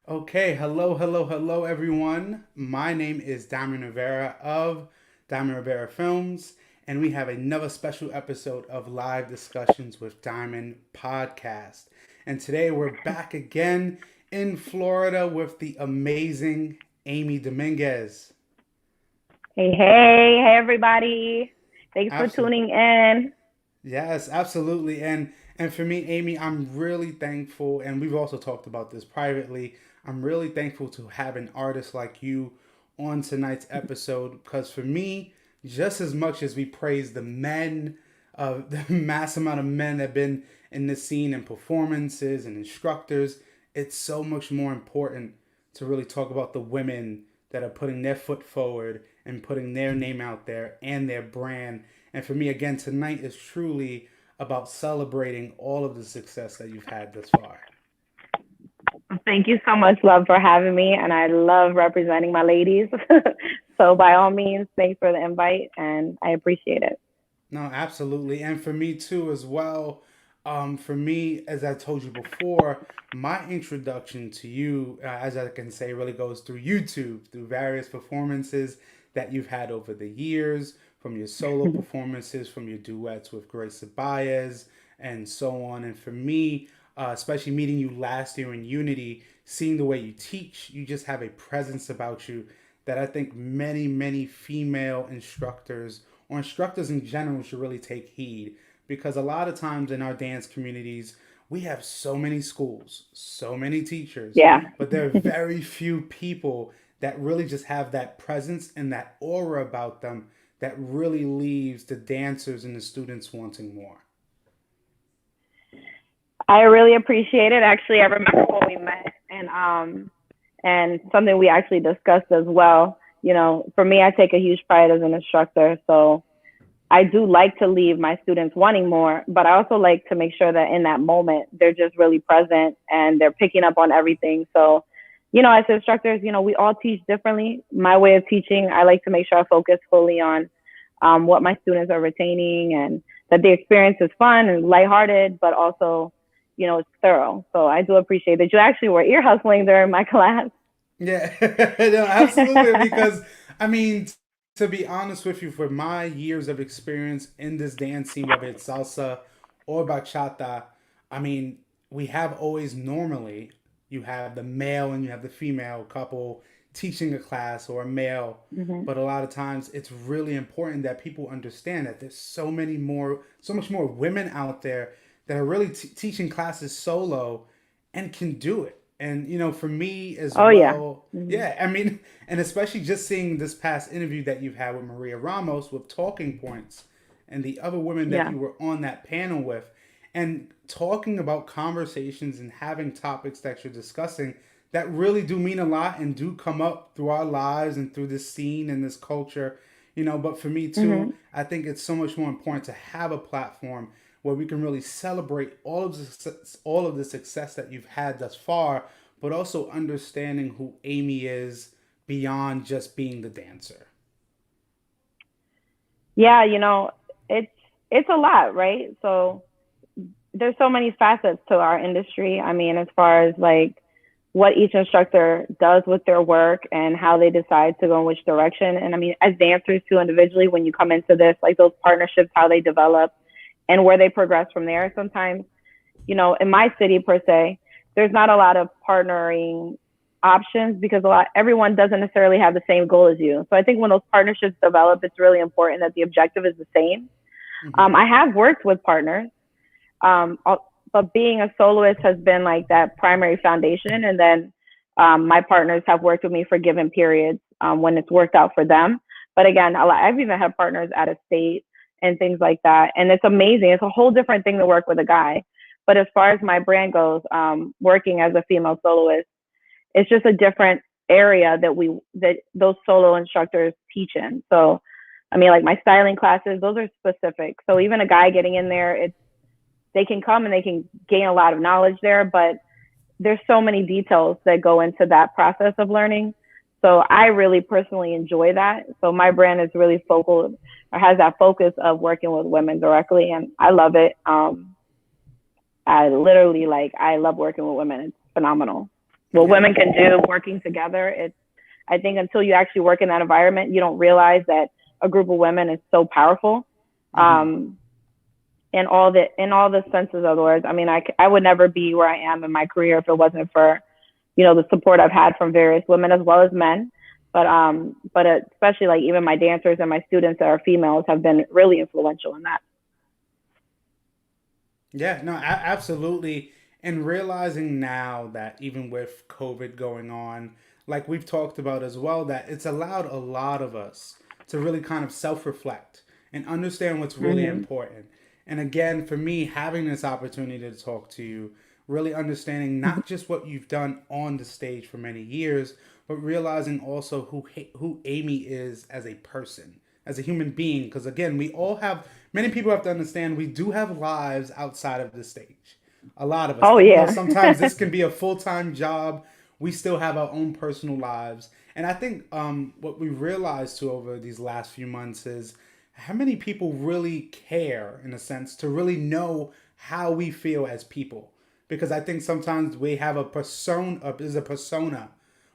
Okay, hello, everyone. My name is Diamond Rivera of Diamond Rivera Films, and we have another special episode of Live Discussions with Diamond Podcast. And today we're back again in Florida with the amazing Amy Dominguez. Hey, everybody. Thanks for Absolutely. tuning in. Yes, absolutely. And for me, Amy, I'm really thankful, and we've also talked about this privately. I'm really thankful to have an artist like you on tonight's episode because for me, just as much as we praise the men, the mass amount of men that have been in the scene and performances and instructors, it's so much more important to really talk about the women that are putting their foot forward and putting their name out there and their brand. And for me, again, tonight is truly about celebrating all of the success that you've had thus far. Thank you so much, love, for having me. And I love representing my ladies. So, by all means, thanks for the invite, and I appreciate it. No, absolutely. And for me too, as well. For me, as I told you before, my introduction to you, as I can say, really goes through YouTube, through various performances that you've had over the years, from your solo performances, from your duets with Grace Baez, and so on. And for me, especially meeting you last year in Unity, seeing the way you teach, you just have a presence about you that I think many female instructors or instructors in general should really take heed because a lot of times in our dance communities, we have so many schools, so many teachers, Yeah. but there are very few people that really just have that presence and that aura about them that really leaves the dancers and the students wanting more. I really appreciate it. Actually, I remember when we met, and something we actually discussed as well. For me, I take a huge pride as an instructor. So, I do like to leave my students wanting more, but I also like to make sure that in that moment they're just really present and they're picking up on everything. So, as instructors, we all teach differently. My way of teaching, I like to make sure I focus fully on what my students are retaining and that the experience is fun and lighthearted, but also, it's thorough. So I do appreciate that you actually were ear hustling during my class. Yeah, no, absolutely. Because I mean, to be honest with you, for my years of experience in this dance scene, whether it's salsa or bachata, I mean, we have always normally you have the male and you have the female couple teaching a class or a male, Mm-hmm. but a lot of times it's really important that people understand that there's so much more women out there that are really teaching classes solo and can do it. And for me as Oh, yeah. well, Mm-hmm. yeah, I mean, and especially just seeing this past interview that you've had with Maria Ramos with Talking Points and the other women that Yeah. you were on that panel with, and talking about conversations and having topics that you're discussing that really do mean a lot and do come up through our lives and through this scene and this culture. But for me too, Mm-hmm. I think it's so much more important to have a platform where we can really celebrate all of the success that you've had thus far, but also understanding who Amy is beyond just being the dancer. Yeah, it's it's a lot, right? So there's so many facets to our industry. I mean, as far as like what each instructor does with their work and how they decide to go in which direction. And I mean, as dancers too, individually, when you come into this, like those partnerships, how they develop and where they progress from there. Sometimes, in my city per se, there's not a lot of partnering options because everyone doesn't necessarily have the same goal as you. So I think when those partnerships develop, it's really important that the objective is the same. Mm-hmm. I have worked with partners, um, but being a soloist has been like that primary foundation. And then my partners have worked with me for given periods when it's worked out for them. But again, I've even had partners out of state and things like that. And it's amazing. It's a whole different thing to work with a guy. But as far as my brand goes, working as a female soloist, it's just a different area that those solo instructors teach in. So, I mean, like my styling classes, those are specific. So even a guy getting in there, they can come and they can gain a lot of knowledge there, but there's so many details that go into that process of learning. So I really personally enjoy that. So my brand is really focal or has that focus of working with women directly, and I love it. I literally I love working with women. It's phenomenal. what Yeah. women can do working together. It's, I think until you actually work in that environment, you don't realize that a group of women is so powerful. Mm-hmm. Um, in all the senses of the words. I mean, I would never be where I am in my career if it wasn't for, the support I've had from various women as well as men. But especially like even my dancers and my students that are females have been really influential in that. Yeah, no, absolutely. And realizing now that even with COVID going on, like we've talked about as well, that it's allowed a lot of us to really kind of self reflect and understand what's really Hmm. important. And again, for me, having this opportunity to talk to you, really understanding not just what you've done on the stage for many years, but realizing also who Amy is as a person, as a human being. Because again, we all have many people have to understand we do have lives outside of the stage. A lot of us, Oh even though yeah. sometimes this can be a full time job, we still have our own personal lives. And I think what we realized too over these last few months is how many people really care, in a sense, to really know how we feel as people. Because I think sometimes we have a persona, is a persona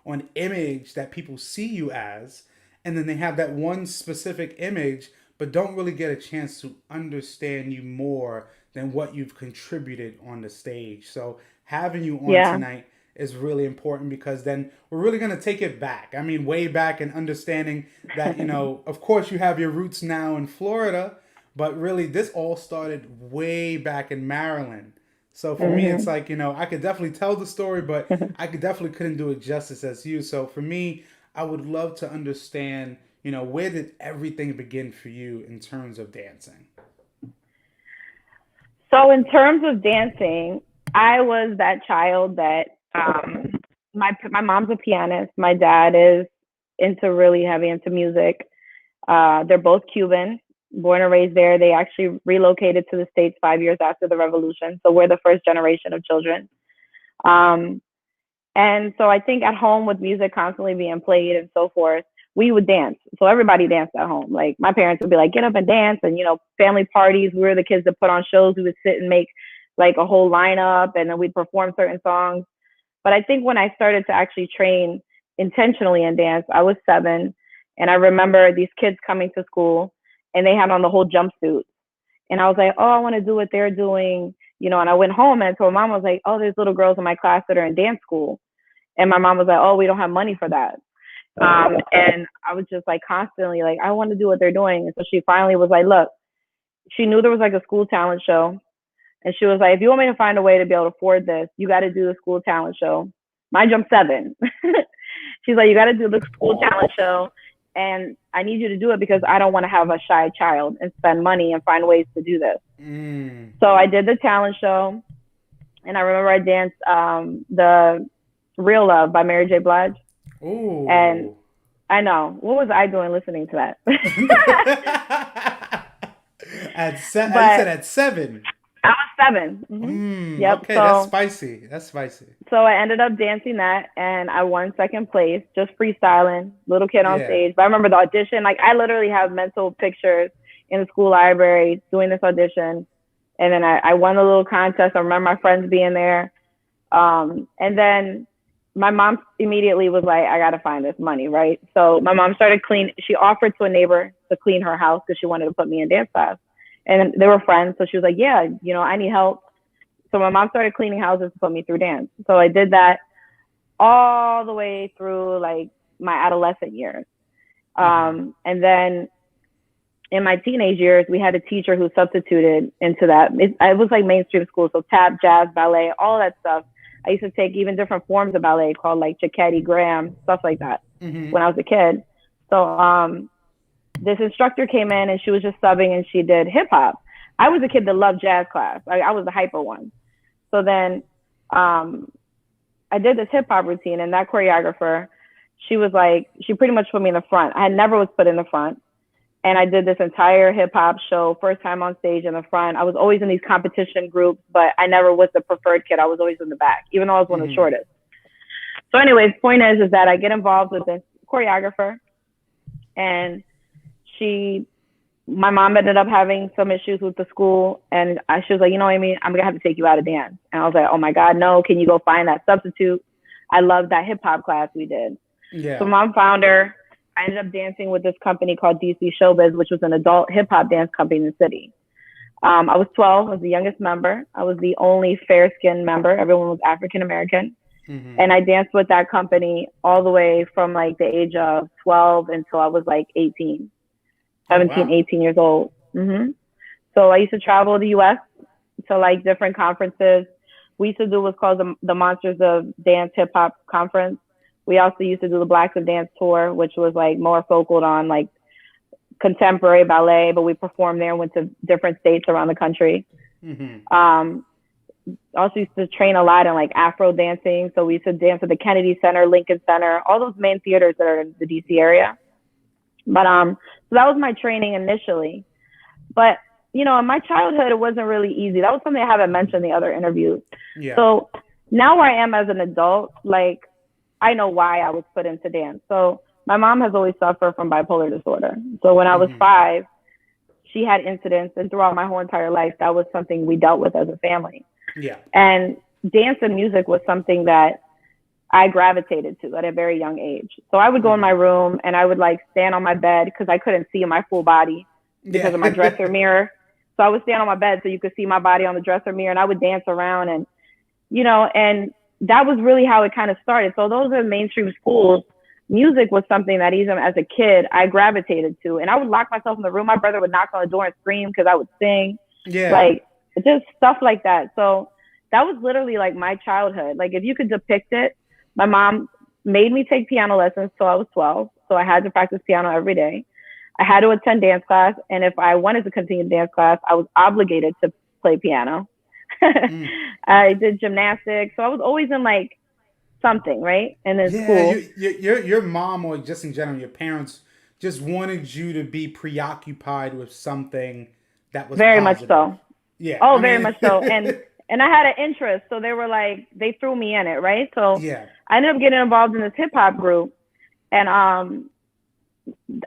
or an image that people see you as, and then they have that one specific image, but don't really get a chance to understand you more than what you've contributed on the stage. So having you on Yeah. tonight is really important because then we're really going to take it back. I mean, way back and understanding that, of course you have your roots now in Florida, but really this all started way back in Maryland. So for me, it's Hmm. like, I could definitely tell the story, but I could definitely couldn't do it justice as you. So for me, I would love to understand, where did everything begin for you in terms of dancing? So in terms of dancing, I was that child that my mom's a pianist. My dad is into really heavy into music. They're both Cuban, born and raised there. They actually relocated to the States 5 years after the revolution. So we're the first generation of children. Um, and so I think at home with music constantly being played and so forth, we would dance. So everybody danced at home. Like my parents would be like, get up and dance. And, family parties, we were the kids that put on shows. We would sit and make like a whole lineup and then we'd perform certain songs. But I think when I started to actually train intentionally in dance, I was 7. And I remember these kids coming to school and they had on the whole jumpsuit. And I was like, oh, I want to do what they're doing. And I went home and I told mom, I was like, oh, there's little girls in my class that are in dance school. And my mom was like, oh, we don't have money for that. And I was just like constantly like, I want to do what they're doing. And so she finally was like, look, she knew there was like a school talent show. And she was like, if you want me to find a way to be able to afford this, you got to do the school talent show. Mind you, I'm 7. She's like, you got to do the school talent show. And I need you to do it because I don't want to have a shy child and spend money and find ways to do this. Mm. So I did the talent show. And I remember I danced the Real Love by Mary J. Blige. And Ooh. I know. What was I doing listening to that? You But said at 7. I was 7. Yep. Okay, that's So spicy. That's spicy. I ended up dancing that, and I won second place, just freestyling, little kid on Yeah. stage. But I remember the audition. Like I literally have mental pictures in the school library doing this audition, and then I won the little contest. I remember my friends being there, and then my mom immediately was like, I got to find this money, right? So my mom started clean. She offered to a neighbor to clean her house because she wanted to put me in dance class. And they were friends. So she was like, yeah, I need help. So my mom started cleaning houses to put me through dance. So I did that all the way through like my adolescent years. Mm-hmm. And then in my teenage years, we had a teacher who substituted into that. It was like mainstream school. So tap, jazz, ballet, all that stuff. I used to take even different forms of ballet called like Jacquetti, Graham, stuff like that Mm-hmm. when I was a kid. So this instructor came in and she was just subbing and she did hip hop. I was a kid that loved jazz class. I was the hyper one. So then I did this hip hop routine and that choreographer, she was like, she pretty much put me in the front. I never was put in the front. And I did this entire hip hop show, first time on stage in the front. I was always in these competition groups, but I never was the preferred kid. I was always in the back, even though I was one of the Mm-hmm. shortest. So anyways, point is that I get involved with this choreographer and my mom ended up having some issues with the school and she was like, Amy, I'm going to have to take you out of dance. And I was like, oh my God, no, can you go find that substitute? I loved that hip hop class we did. So Yeah. my founder, I ended up dancing with this company called DC Showbiz, which was an adult hip hop dance company in the city. I was 12. I was the youngest member. I was the only fair skinned member. Everyone was African American. Mm-hmm. And I danced with that company all the way from like the age of 12 until I was like 18, Oh 17, wow. 18 years old. So I used to travel the US to like different conferences. We used to do what's called the Monsters of Dance Hip Hop Conference. We also used to do the Blacks of Dance Tour, which was like more focused on like contemporary ballet, but we performed there and went to different states around the country. Mm-hmm. Also used to train a lot in like Afro dancing. So we used to dance at the Kennedy Center, Lincoln Center, all those main theaters that are in the DC area. But so that was my training initially. But you know, in my childhood, it wasn't really easy. That was something I haven't mentioned in the other interviews. Yeah. So now where I am as an adult, like I know why I was put into dance. So my mom has always suffered from bipolar disorder. So when I was Mm-hmm. 5, she had incidents, and throughout my whole entire life, that was something we dealt with as a family. Yeah. And dance and music was something that I gravitated to at a very young age. So I would go in my Mm-hmm. room and I would like stand on my bed because I couldn't see my full body because Yeah. of my dresser mirror. So I would stand on my bed so you could see my body on the dresser mirror, and I would dance around, and you know, and that was really how it kind of started. So those are mainstream schools. Music was something that even as a kid I gravitated to, and I would lock myself in the room. My brother would knock on the door and scream because I would sing, Yeah. like just stuff like that. So that was literally like my childhood. Like if you could depict it, my mom made me take piano lessons till I was 12. So I had to practice piano every day. I had to attend dance class, and if I wanted to continue dance class, I was obligated to play piano. Mm. I did gymnastics, so I was always in like something, right? And then Yeah. school, Your mom, or just in general, your parents just wanted you to be preoccupied with something that was very much positive. so. Yeah. Oh, I very mean. much so. And I had an interest, so they were like they threw me in it, right? So Yeah. I ended up getting involved in this hip hop group, and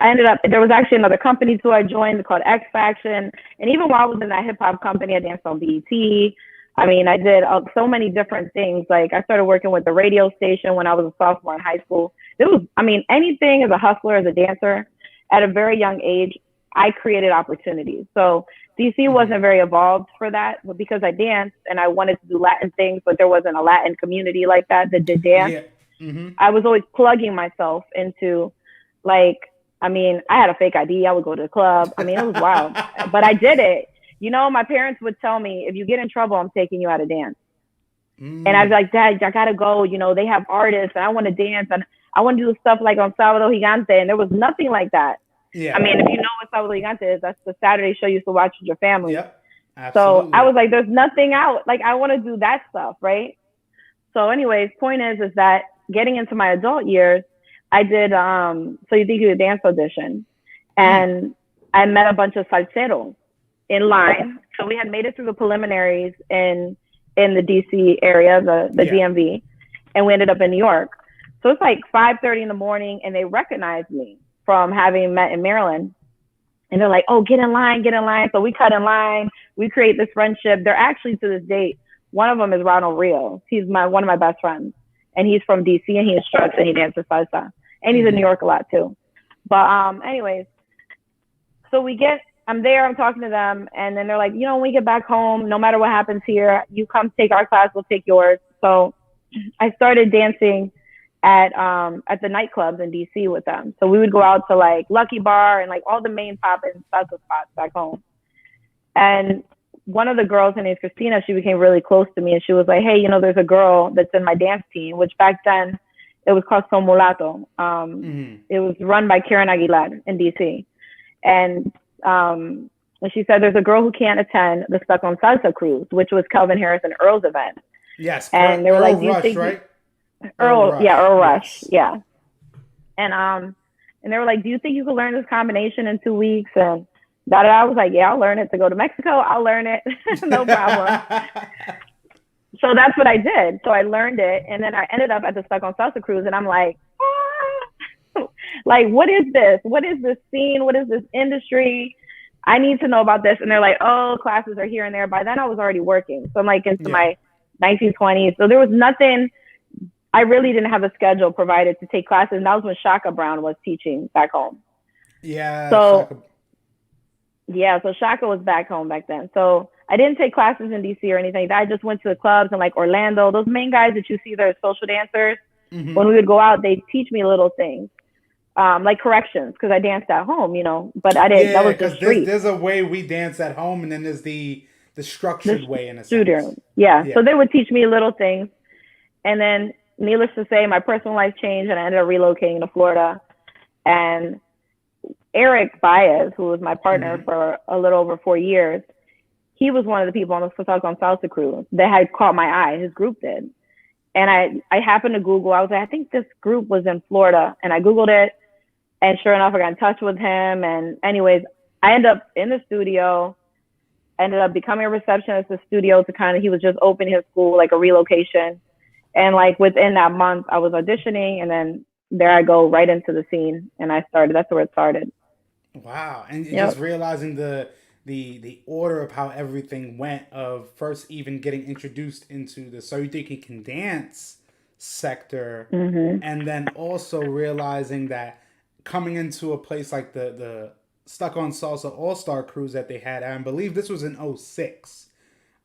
I ended up, there was actually another company too I joined called X Faction. And even while I was in that hip hop company, I danced on BET. I mean, I did so many different things. Like I started working with the radio station when I was a sophomore in high school. It was, I mean, anything as a hustler, as a dancer at a very young age, I created opportunities. So DC Mm-hmm. wasn't very evolved for that, but because I danced and I wanted to do Latin things, but there wasn't a Latin community like that did dance. Yeah. Mm-hmm. I was always plugging myself into like, I mean, I had a fake ID. I would go to the club. I mean, it was wild, but I did it. You know, my parents would tell me, if you get in trouble, I'm taking you out of dance. And I'd be Mm. like, Dad, I gotta go. You know, they have artists and I want to dance and I want to do stuff like on Sábado Gigante. And there was nothing like that. I Yeah. mean, if you know what Sábado Gigante is, that's the Saturday show you used to watch with your family. Yep. So I Absolutely. was like, there's nothing out. Like, I want to do that stuff, right? So anyways, point is that getting into my adult years, I did So You Think You Could Dance audition, Mm. and I met a bunch of salseros in line. So we had made it through the preliminaries in the DC area, the Yeah. DMV, and we ended up in New York. So it's like 5:30 in the morning, and they recognized me from having met in Maryland. And they're like, "Oh, get in line, get in line." So we cut in line. We create this friendship. They're actually, to this date, one of them is Ronald Rios. He's one of my best friends, and he's from DC, and he instructs and he dances salsa, and he's in New Mm-hmm. York a lot too. But anyways, so I'm there, I'm talking to them, and then they're like, you know, when we get back home, no matter what happens here, you come take our class, we'll take yours. So I started dancing at the nightclubs in DC with them. So we would go out to like Lucky Bar and like all the main pop and salsa spots back home. And one of the girls, her name's Christina, she became really close to me, and she was like, "Hey, you know, there's a girl that's in my dance team," which back then it was called Son Mulato. Mm-hmm. It was run by Karen Aguilar in DC. And she said, "There's a girl who can't attend the Stuck on Salsa cruise," which was Calvin Harris and Earl's event. Yes. And they were Earl like, "Do you Rush, think right? Earl Rush. Earl Rush, Yes. yeah." And they were like, "Do you think you could learn this combination in 2 weeks?" And I was like, "Yeah, I'll learn it to go to Mexico. I'll learn it, no problem." So that's what I did. So I learned it, and then I ended up at the Stuck on Salsa cruise, and I'm like, like, what is this? What is this scene? What is this industry? I need to know about this. And they're like, "Oh, classes are here and there." By then I was already working. So I'm like into Yeah. my 1920s. So there was nothing I really didn't have a schedule provided to take classes. And that was when Shaka Brown was teaching back home. Yeah, So Shaka. yeah, so Shaka was back home back then. So I didn't take classes in DC or anything. I just went to the clubs in like Orlando. Those main guys that you see, they're social dancers. Hmm. When we would go out, they teach me little things, like corrections, because I danced at home, But I didn't. That Yeah, was just because street. there's a way we dance at home, and then there's the The structured way in a studio. sense. Yeah. So Yeah. they would teach me little things, and then needless to say, my personal life changed, and I ended up relocating to Florida. And Eric Baez, who was my partner Hmm. for a little over 4 years, he was one of the people on the Fusaco on Salsa crew that had caught my eye. His group did. And I happened to Google. I was like, I think this group was in Florida. And I Googled it. And sure enough, I got in touch with him. And anyways, I ended up in the studio, ended up becoming a receptionist at the studio to kind of, he was just opening his school, like a relocation. And like within that month, I was auditioning. And then there I go right into the scene. And I started, that's where it started. Wow, and just Yep. realizing the order of how everything went of first even getting introduced into the So You Think You Can Dance sector, Hmm. and then also realizing that coming into a place like the Stuck on Salsa All Star Cruise that they had, and I believe this was in '06,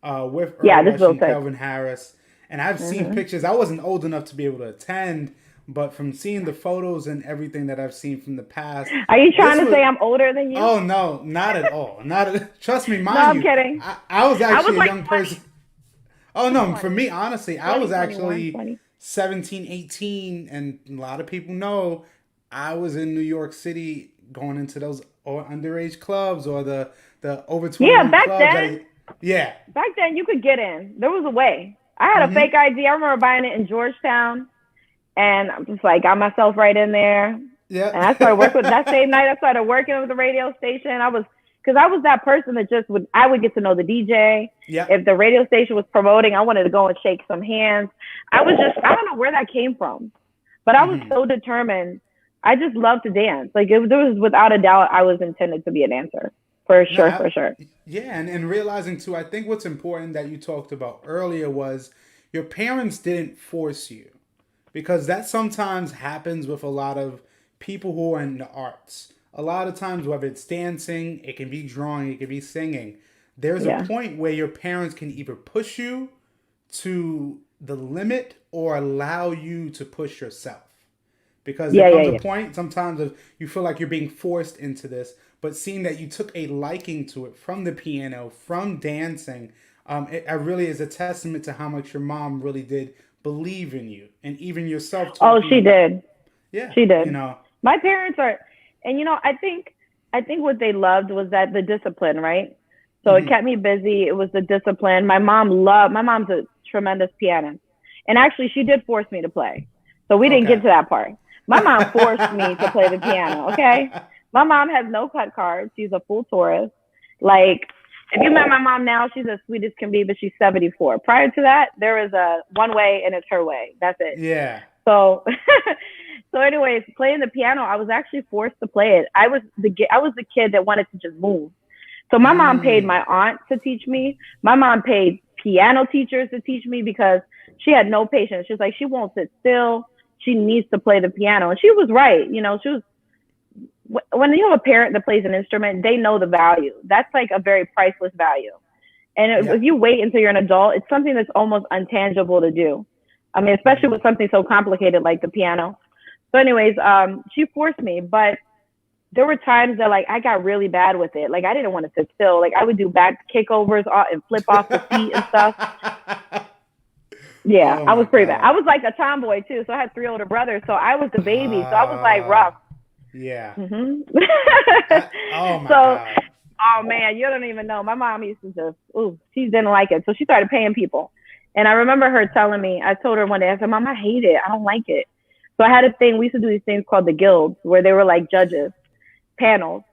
with Earl Yeah, this is Rush real and sick. Kelvin Harris. And I've seen Hmm. pictures. I wasn't old enough to be able to attend, but from seeing the photos and everything that I've seen from the past, Are you this trying to was. say I'm older than you? Oh no, not at all. Trust me, No, mind I'm you, kidding. I was I was actually a like young person. Oh no, for 20, me, honestly, I 20, was 21, actually 20. 17, 18, and a lot of people know I was in New York City going into those or underage clubs or the over Yeah, 21 clubs that. Yeah. back then you could get in. There was a way. I had a fake Mm-hmm. ID. I remember buying it in Georgetown, and I'm just like got myself right in there. Yeah. And I started working with that same night. I started working with the radio station. I was because I was that person that just would I would get to know the DJ. Yep. If the radio station was promoting, I wanted to go and shake some hands. I don't know where that came from, but I was Mm-hmm. so determined. I just loved to dance. Like there was without a doubt I was intended to be a dancer for No, sure, for sure. yeah, and realizing too, I think what's important that you talked about earlier was your parents didn't force you, because that sometimes happens with a lot of people who are in the arts. A lot of times, whether it's dancing, it can be drawing, it can be singing. There's a Yeah, point where your parents can either push you to the limit or allow you to push yourself, because there yeah, yeah, comes a yeah. point sometimes of you feel like you're being forced into this, but seeing that you took a liking to it from the piano, from dancing, it really is a testament to how much your mom really did believe in you, and even yourself Oh, talking she about. did. Yeah, She you did. know. My parents are, and I think what they loved was that the discipline, right? So it Hmm. kept me busy. It was the discipline. My mom's a tremendous pianist. And actually, she did force me to play. So we didn't get Okay. to that part. My mom forced me to play the piano, okay? My mom has no cut cards. She's a full tourist. Like, if you met my mom now, she's as sweet as can be, but she's 74. Prior to that, there is a one way and it's her way. That's it. Yeah. So, so anyways, playing the piano, I was actually forced to play it. I was the kid that wanted to just move. So my mom paid Mm. my aunt to teach me. My mom paid piano teachers to teach me because she had no patience. She's like, she won't sit still. She needs to play the piano, and she was right. She was when you have a parent that plays an instrument, they know the value. That's like a very priceless value. And Yeah. if you wait until you're an adult, it's something that's almost untangible to do. I mean, especially Mm. with something so complicated like the piano. So, anyways, she forced me, but there were times that like I got really bad with it. Like I didn't want to sit still. Like I would do back kickovers and flip off the seat and stuff. Yeah, Oh I my was pretty bad. I god. was like a tomboy too, so I had three older brothers. So I was the baby. So I was like Uh, rough. yeah. Hmm. Oh my So, god. oh man, you don't even know. My mom used to just, ooh, she didn't like it. So she started paying people. And I remember her telling me, I told her one day, I said, Mom, I hate it. I don't like it. So I had a thing, we used to do these things called the guilds where they were like judges, panels.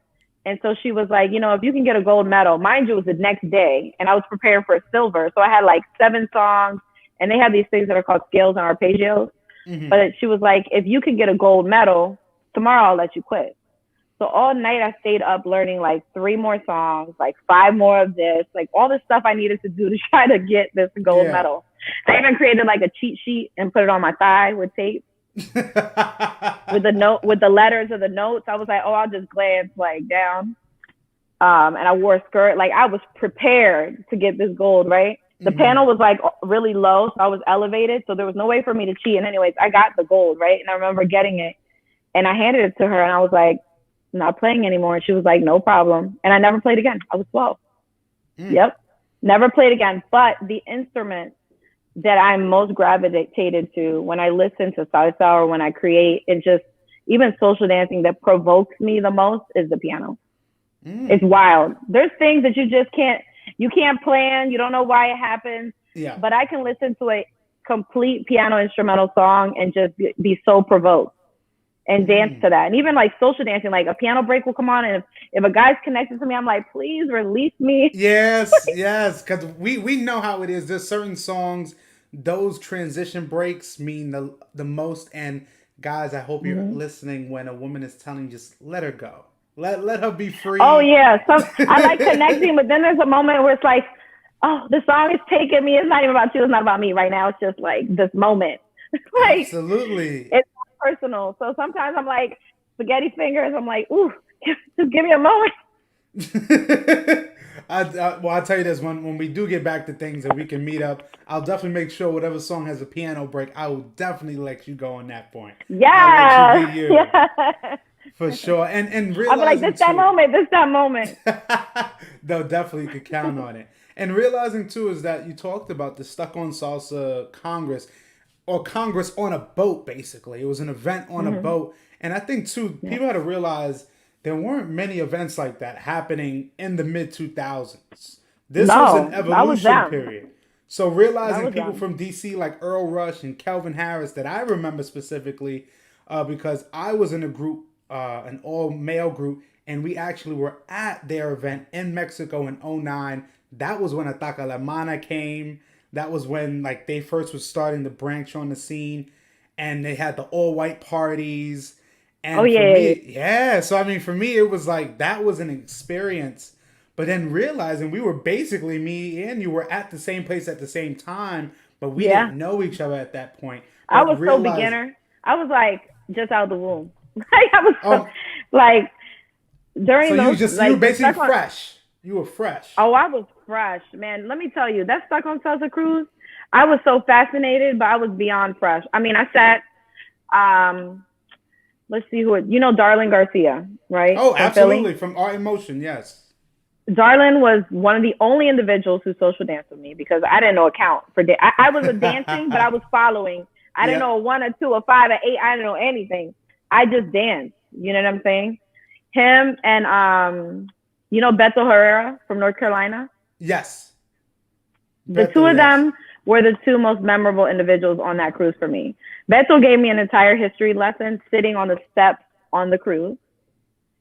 And so she was like, if you can get a gold medal, mind you, it was the next day. And I was preparing for a silver. So I had like 7 songs and they have these things that are called scales and arpeggios. Hmm. But she was like, if you can get a gold medal, tomorrow I'll let you quit. So all night I stayed up learning like 3 more songs, like 5 more of this, like all the stuff I needed to do to try to get this gold Yeah. medal. They even created like a cheat sheet and put it on my thigh with tape with the letters of the notes. I was like, oh, I'll just glance like down. And I wore a skirt. Like I was prepared to get this gold, right? The panel was like really low, so I was elevated. So there was no way for me to cheat. And anyways, I got the gold, right? And I remember getting it and I handed it to her and I was like, I'm not playing anymore. And she was like, no problem. And I never played again. I was 12. Yep. Never played again. But the instrument that I'm most gravitated to when I listen to salsa or when I create and just even social dancing that provokes me the most is the piano. It's wild. There's things that you can't plan. You don't know why it happens. Yeah. But I can listen to a complete piano instrumental song and just be so provoked and dance to that. And even like social dancing, like a piano break will come on. And if a guy's connected to me, I'm like, please release me. Yes, yes. Because we know how it is. There's certain songs, those transition breaks mean the most. And guys, I hope you're listening when a woman is telling you, just let her go. Let her be free. Oh yeah, I like connecting, but then there's a moment where it's like, oh, the song is taking me. It's not even about you. It's not about me right now. It's just like this moment. Like, absolutely, it's personal. So sometimes I'm like spaghetti fingers. I'm like, ooh, just give me a moment. I'll tell you this: when we do get back to things and we can meet up, I'll definitely make sure whatever song has a piano break, I will definitely let you go on that point. Yeah, yeah. For sure, and realizing I'll be like, this that moment. They'll definitely could count on it. And realizing too is that you talked about the Stuck on Salsa Congress, or Congress on a boat. Basically, it was an event on a boat, and I think too people had to realize there weren't many events like that happening in the mid 2000s. This was an evolution period. So realizing people from DC like Earl Rush and Kelvin Harris that I remember specifically because I was in a group. An all-male group, and we actually were at their event in Mexico in 2009. That was when Ataca La Mana came. That was when like they first was starting to branch on the scene, and they had the all-white parties. And so I mean, for me, it was like that was an experience. But then realizing we were basically, me and you were at the same place at the same time, but we didn't know each other at that point. But I was so beginner. I was like just out of the womb. Like I was like during those. You were basically fresh. You were fresh. Oh, I was fresh, man. Let me tell you, that Stuck on Salsa cruise, I was so fascinated, but I was beyond fresh. I mean, I sat. Let's see who Darlene Garcia, right? Oh, absolutely, from Art in Motion, yes. Darlene was one of the only individuals who social danced with me because I didn't know a count for I was a dancing, but I was following. I didn't know a 1 or 2 or 5 or 8. I didn't know anything. I just danced. You know what I'm saying? Him and Beto Herrera from North Carolina. Yes. The two of them were the two most memorable individuals on that cruise for me. Beto gave me an entire history lesson sitting on the steps on the cruise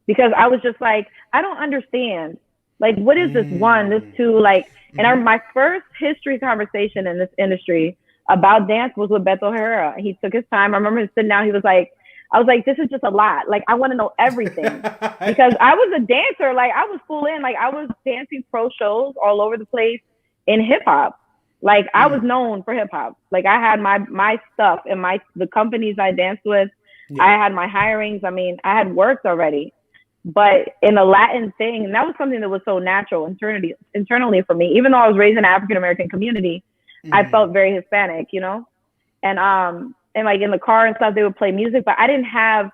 because I was just like, I don't understand. Like, what is this one, this two? Like, and my first history conversation in this industry about dance was with Beto Herrera. He took his time. I remember him sitting down. He was like, I was like, this is just a lot. Like, I want to know everything because I was a dancer. Like, I was full in. Like, I was dancing pro shows all over the place in hip hop. Like, I was known for hip hop. Like, I had my stuff and the companies I danced with. Yeah. I had my hirings. I mean, I had worked already, but in a Latin thing, and that was something that was so natural internally for me. Even though I was raised in an African American community, I felt very Hispanic, and like in the car and stuff, they would play music, but I didn't have,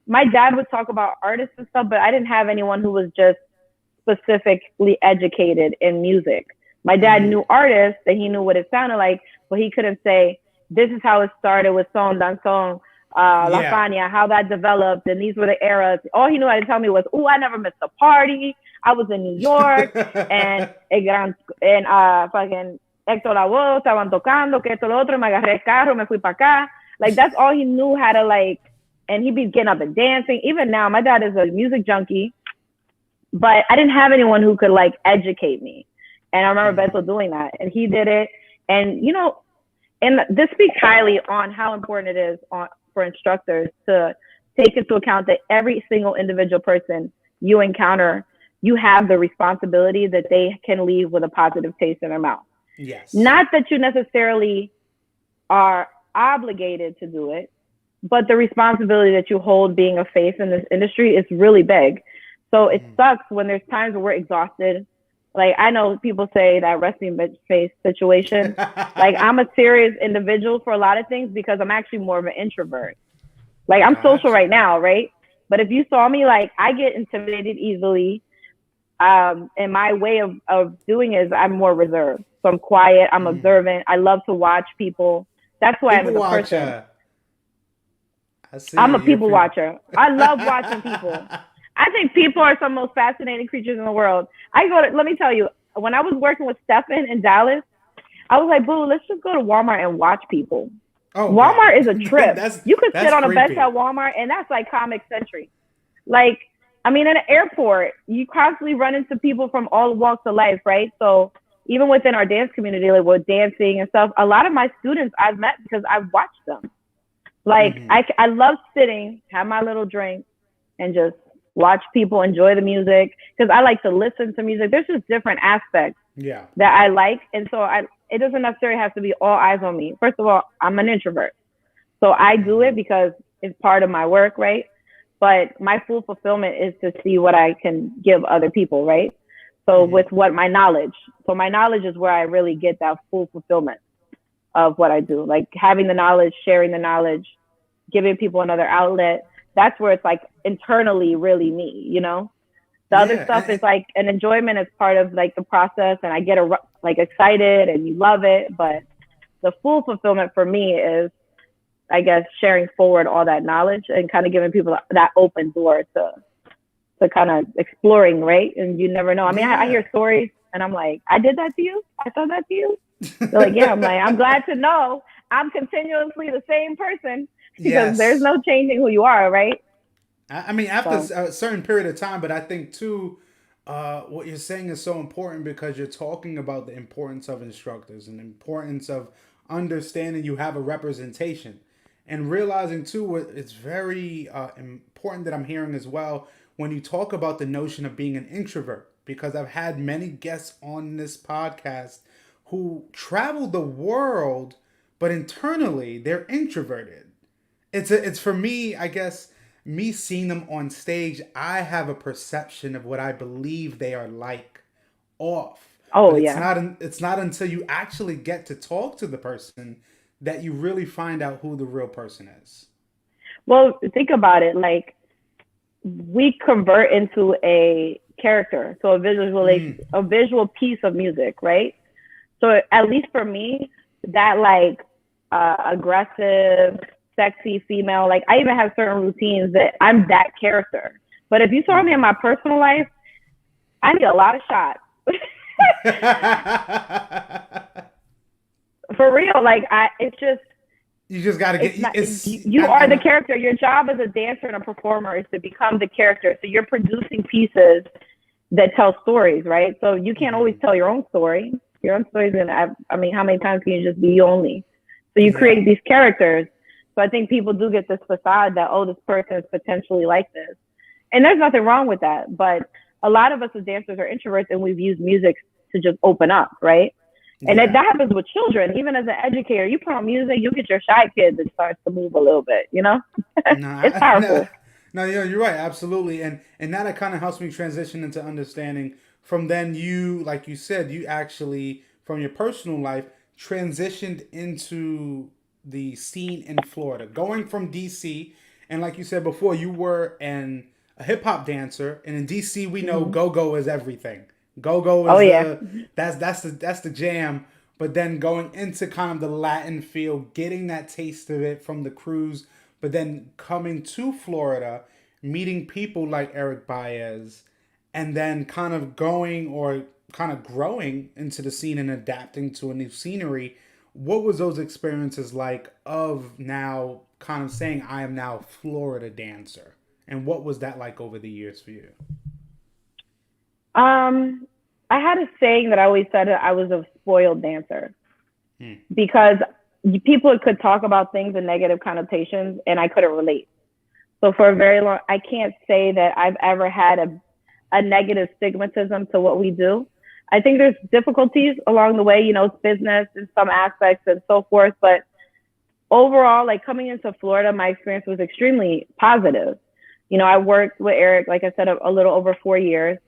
my dad would talk about artists and stuff, but I didn't have anyone who was just specifically educated in music. My dad knew artists that he knew what it sounded like, but he couldn't say, this is how it started with Son Danzón, La Fania, how that developed, and these were the eras. All he knew how to tell me was, "Oh, I never missed a party. I was in New York, and fucking Héctor Lavoe estaban tocando, que esto lo otro, me agarré el carro, me fui para acá." Like, that's all he knew how to, like, and he'd be getting up and dancing. Even now, my dad is a music junkie, but I didn't have anyone who could, like, educate me. And I remember Beto doing that, and he did it. And, and this speaks highly on how important it is for instructors to take into account that every single individual person you encounter, you have the responsibility that they can leave with a positive taste in their mouth. Yes. Not that you necessarily are obligated to do it, but the responsibility that you hold being a face in this industry is really big. So it Mm. sucks when there's times where we're exhausted. Like I know people say that resting bitch face situation. Like I'm a serious individual for a lot of things because I'm actually more of an introvert. Like I'm social Gotcha. right now, right? But if you saw me, like I get intimidated easily. And my way of doing is I'm more reserved. So I'm quiet, I'm Mm. observant. I love to watch people. That's who I am People as a person. watcher. I I'm see. a You're people people. watcher. I love watching people. I think people are some of the most fascinating creatures in the world. Let me tell you, when I was working with Stefan in Dallas, I was like, boo, let's just go to Walmart and watch people. Oh God, Walmart is a trip. that's You could sit that's on a bench creepy. at Walmart, and that's like comic century. Like, I mean, in an airport, you constantly run into people from all walks of life, right? So even within our dance community, like with dancing and stuff, a lot of my students I've met because I've watched them. Like, Hmm. I love sitting, have my little drink, and just watch people enjoy the music because I like to listen to music. There's just different aspects Yeah. that I like, and so it doesn't necessarily have to be all eyes on me. First of all, I'm an introvert, so I do it Hmm. because it's part of my work, right? But my full fulfillment is to see what I can give other people, right? So Hmm. with what my knowledge, so my knowledge is where I really get that full fulfillment of what I do, like having the knowledge, sharing the knowledge, giving people another outlet. That's where it's like internally really me, you know? The other Yeah. stuff is like an enjoyment as part of like the process, and I get like excited and you love it. But the full fulfillment for me is, I guess, sharing forward all that knowledge and kind of giving people that open door to kind of exploring, right? And you never know. I mean, I Yeah. hear stories and I'm like, I did that to you. I said that to you. They're like, yeah. I'm like, I'm glad to know I'm continuously the same person because there's Yes. no changing who you are, right? I mean, after So, a certain period of time, but I think too, what you're saying is so important because you're talking about the importance of instructors and the importance of understanding you have a representation and realizing too what it's very important that I'm hearing as well when you talk about the notion of being an introvert because I've had many guests on this podcast who travel the world but internally they're introverted. It's for me, I guess, me seeing them on stage, I have a perception of what I believe they are like off. But oh yeah. it's not until you actually get to talk to the person that you really find out who the real person is. Well, think about it. Like we convert into a character, so Mm. a visual piece of music, right? So at least for me, that like aggressive, sexy female, like I even have certain routines that I'm that character. But if you saw me in Hmm. my personal life, I need a lot of shots. For real, like it's just, You just got to get it's not, it's you I are the know. character. Your job as a dancer and a performer is to become the character. So you're producing pieces that tell stories, right? So you can't always Hmm. tell your own story. Your own story is gonna. I mean, how many times can you just be you only? So you Yeah. create these characters. So I think people do get this facade that, oh, this person is potentially like this, and there's nothing wrong with that. But a lot of us as dancers are introverts, and we've used music to just open up, right? And that Yeah. happens with children. Even as an educator, you put on music, you get your shy kid that starts to move a little bit. You know, No, it's powerful. no, you're right, absolutely, and now that kind of helps me transition into understanding. From then, you, like you said, you actually from your personal life transitioned into the scene in Florida, going from DC, and like you said before, you were a hip hop dancer, and in DC we know Mm-hmm. go go is everything. Go go Oh is yeah. the that's the jam. But then going into kind of the Latin feel, getting that taste of it from the cruise, but then coming to Florida, meeting people like Eric Baez, and then kind of going or kind of growing into the scene and adapting to a new scenery. What was those experiences like of now kind of saying I am now a Florida dancer? And what was that like over the years for you? Um, I had a saying that I always said that I was a spoiled dancer Hmm. because people could talk about things in negative connotations and I couldn't relate. So for a very long, I can't say that I've ever had a negative stigmatism to what we do. I think there's difficulties along the way. You know, it's business in some aspects and so forth, but overall, like coming into Florida, my experience was extremely positive. You know, I worked with Eric, like I said, a little over 4 years.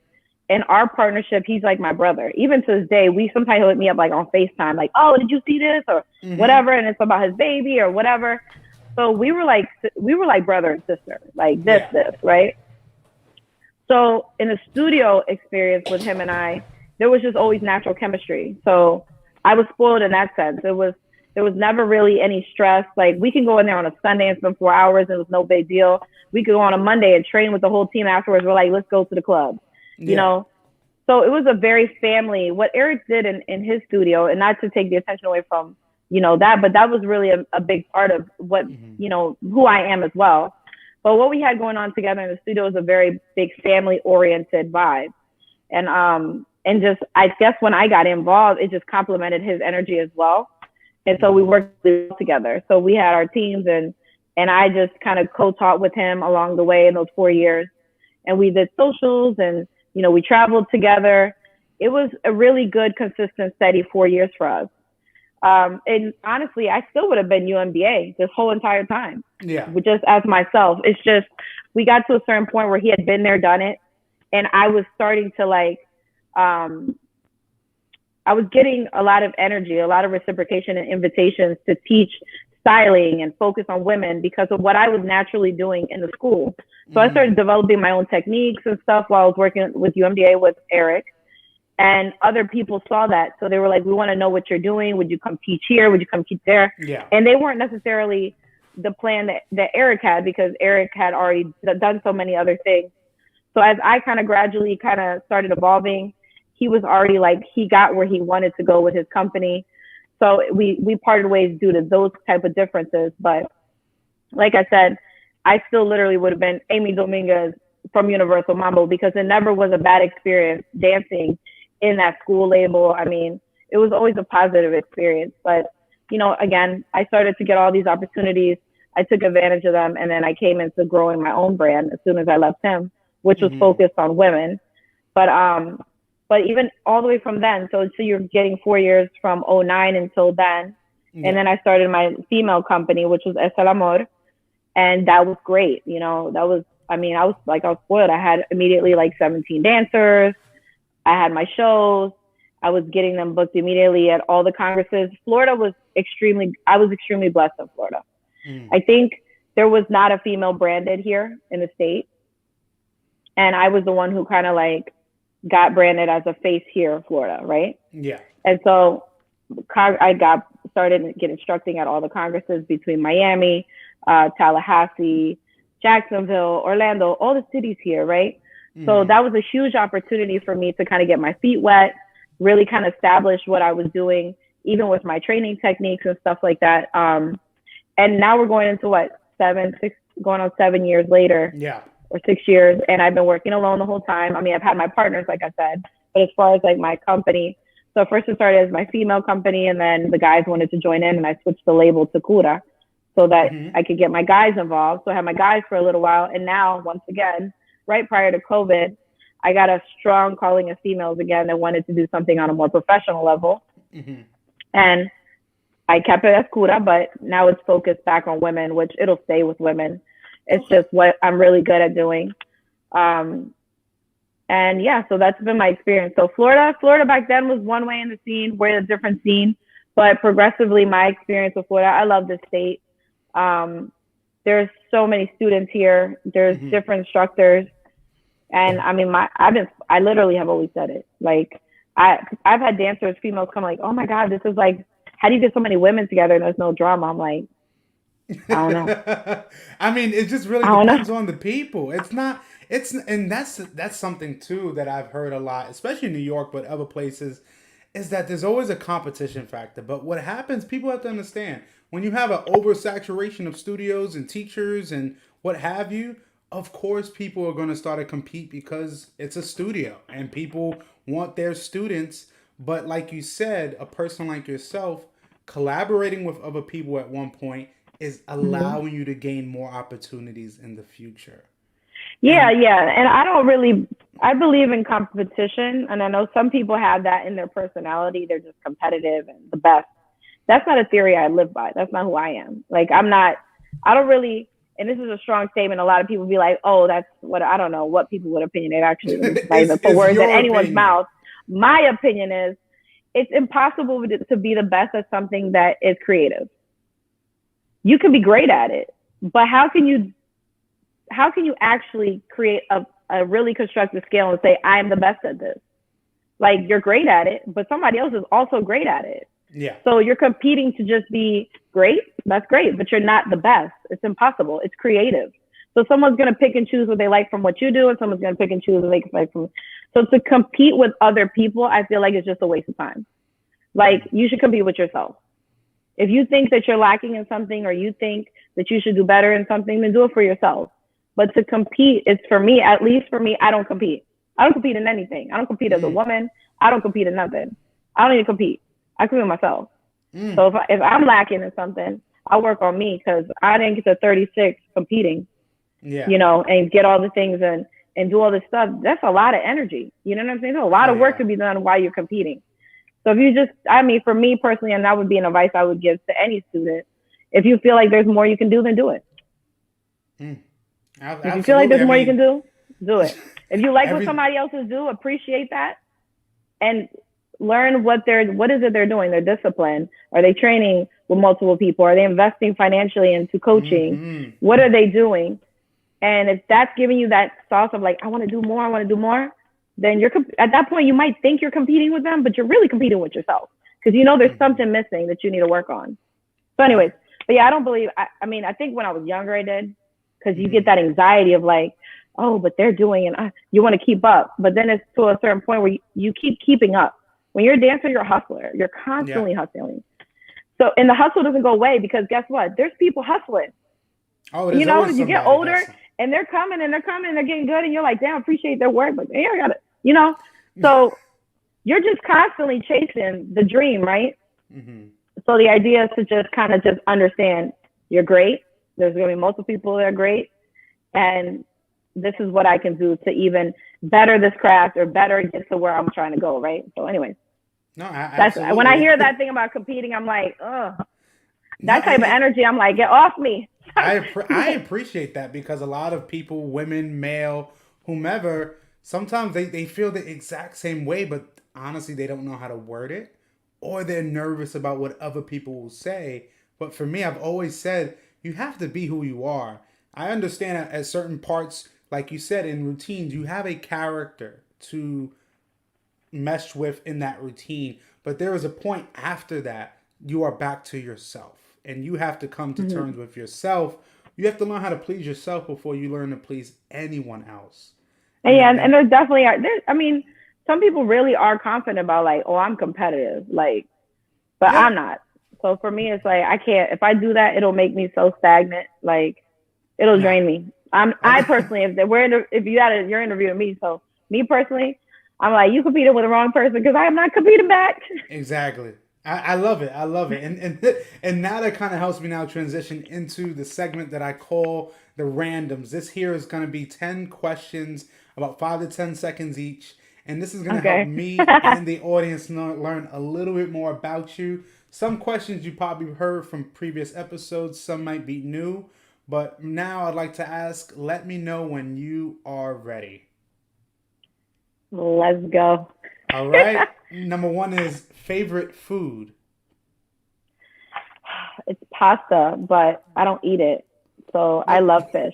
And our partnership, he's like my brother. Even to this day, we sometimes he'll hit me up like on FaceTime, like, oh, did you see this or Mm-hmm. whatever? And it's about his baby or whatever. So we were like brother and sister, like Yeah. this, right? So in the studio experience with him and I, there was just always natural chemistry. So I was spoiled in that sense. There was never really any stress. Like we can go in there on a Sunday and spend 4 hours and it was no big deal. We could go on a Monday and train with the whole team afterwards. We're like, let's go to the club, you Yeah. know? So it was a very family, what Eric did in his studio, and not to take the attention away from, that, but that was really a big part of what, Mm-hmm. who I am as well. But what we had going on together in the studio was a very big family oriented vibe. And just I guess when I got involved, it just complemented his energy as well. And so we Mm-hmm. worked really well together. So we had our teams and I just kind of co-taught with him along the way in those 4 years. And we did socials and we traveled together. It was a really good, consistent, steady 4 years for us. And honestly, I still would have been UMBA this whole entire time, Yeah. just as myself. It's just we got to a certain point where he had been there, done it, and I was starting to um, I was getting a lot of energy, a lot of reciprocation and invitations to teach styling and focus on women because of what I was naturally doing in the school. So I Mm-hmm. started developing my own techniques and stuff while I was working with UMDA with Eric. And other people saw that. So they were like, we want to know what you're doing. Would you come teach here? Would you come teach there? Yeah. And they weren't necessarily the plan that Eric had because Eric had already done so many other things. So as I kind of gradually kind of started evolving, he was already like, he got where he wanted to go with his company. So we parted ways due to those type of differences. But like I said, I still literally would have been Amy Dominguez from Universal Mambo because it never was a bad experience dancing in that school label. I mean, it was always a positive experience. But, again, I started to get all these opportunities. I took advantage of them. And then I came into growing my own brand as soon as I left him, which was Mm-hmm. focused on women. But even all the way from then, so you're getting 4 years from '09 until then. And Yeah. then I started my female company, which was Es El Amor. And that was great. That was, I mean, I was spoiled. I had immediately like 17 dancers. I had my shows. I was getting them booked immediately at all the congresses. I was extremely blessed in Florida. Mm-hmm. I think there was not a female branded here in the state. And I was the one who kind of like got branded as a face here in Florida, right? Yeah. And so I got started get instructing at all the congresses between Miami, Tallahassee, Jacksonville, Orlando, all the cities here, right? So Mm-hmm. that was a huge opportunity for me to kind of get my feet wet, really kind of establish what I was doing, even with my training techniques and stuff like that. And now we're going into going on 7 years later Yeah. or 6 years, and I've been working alone the whole time. I mean, I've had my partners, like I said, but as far as like my company, so first it started as my female company, and then the guys wanted to join in, and I switched the label to KURA so that Mm-hmm. I could get my guys involved. So I had my guys for a little while, and now once again, right prior to COVID, I got a strong calling of females again that wanted to do something on a more professional level, Mm-hmm. and I kept it as KURA, but now it's focused back on women, which it'll stay with women. It's Okay. just what I'm really good at doing. Um, and yeah, so that's been my experience. So Florida back then was one way in the scene. We're in a different scene, but progressively, my experience with Florida, I love this state. Um, there's so many students here. There's Mm-hmm. different instructors, and I mean, I literally have always said it. Like, I've had dancers, females, come like, oh my god, this is like, how do you get so many women together and there's no drama? I'm like, I don't know. I mean, it just really I don't know. depends on the people. It's not. It's and that's something too that I've heard a lot, especially in New York, but other places, is that there's always a competition factor. But what happens, people have to understand when you have an oversaturation of studios and teachers and what have you. Of course, people are going to start to compete because it's a studio and people want their students. But like you said, a person like yourself collaborating with other people at one point is Mm-hmm. allowing you to gain more opportunities in the future. Yeah, And yeah. And I believe in competition. And I know some people have that in their personality. They're just competitive and the best. That's not a theory I live by. That's not who I am. Like, I don't really, and this is a strong statement. A lot of people be like, oh, that's what, I don't know what people would opinionate. Actually, let me not even put it's words in your anyone's opinion. mouth. My opinion is it's impossible to be the best at something that is creative. You can be great at it, but how can you actually create a really constructive scale and say, I am the best at this? Like, you're great at it, but somebody else is also great at it. Yeah. So you're competing to just be great. That's great, but you're not the best. It's impossible. It's creative. So someone's going to pick and choose what they like from what you do, and someone's going to pick and choose what they like from. So to compete with other people, I feel like it's just a waste of time. Like, you should compete with yourself. If you think that you're lacking in something, or you think that you should do better in something, then do it for yourself. But to compete, it's, for me, at least for me, I don't compete. I don't compete in anything. I don't compete as a woman. I don't compete in nothing. I don't even compete. I compete with myself. So if I'm lacking in something, I work on me, because I didn't get to 36 competing, Yeah. and get all the things and do all this stuff. That's a lot of energy. You know what I'm saying? There's a lot Oh of work yeah. to be done while you're competing. So if you just, I mean, for me personally, and that would be an advice I would give to any student, if you feel like there's more you can do, then do it. If you feel like Absolutely. there's I more you mean, can do it. If you like what every somebody else is doing, appreciate that, and learn what is it they're doing. Their discipline. Are they training with multiple people? Are they investing financially into coaching? What are they doing? And if that's giving you that sauce of like, I want to do more, then you're at that point, you might think you're competing with them, but you're really competing with yourself, because there's something missing that you need to work on. So anyways, but yeah, I don't believe, I mean, I think when I was younger, I did, because you get that anxiety of like, oh, but they're doing it. You want to keep up. But then it's to a certain point where you keep keeping up. When you're a dancer, you're a hustler. You're Yeah. constantly hustling. So, and the hustle doesn't go away, because guess what? There's people hustling. Oh, there's always You get somebody older hustling. and they're coming and they're coming and they're getting good, and you're like, damn, appreciate their work, but hey, I got it. So you're just constantly chasing the dream, right? So the idea is to just kind of just understand you're great. There's going to be multiple people that are great, and this is what I can do to even better this craft or better get to where I'm trying to go, right? So anyways, No, that's when I absolutely. hear that thing about competing, I'm like, ugh, No, that type of energy. I'm like, get off me. I appreciate that, because a lot of people, women, male, whomever, sometimes they feel the exact same way, but honestly, they don't know how to word it, or they're nervous about what other people will say. But for me, I've always said you have to be who you are. I understand at certain parts, like you said, in routines, you have a character to mesh with in that routine. But there is a point after that, you are back to yourself. And you have to come to terms with yourself. You have to learn how to please yourself before you learn to please anyone else. And And yeah, and and there definitely are. I mean, some people really are confident about like, oh, I'm competitive, like, but yeah, I'm not. So for me, it's like I can't. If I do that, it'll make me so stagnant. Like, it'll no. drain me. I personally, if you're interviewing me, so me personally, I'm like, you competed with the wrong person, because I am not competing back. Exactly. I love it. I love it. And now that kind of helps me now transition into the segment that I call the randoms. This here is going to be 10 questions, about 5 to 10 seconds each. And this is going to help Okay. me and the audience learn a little bit more about you. Some questions you probably heard from previous episodes, some might be new. But now I'd like to ask, let me know when you are ready. Let's go. All right. Number one is favorite food. It's pasta, but I don't eat it. So I What? love fish.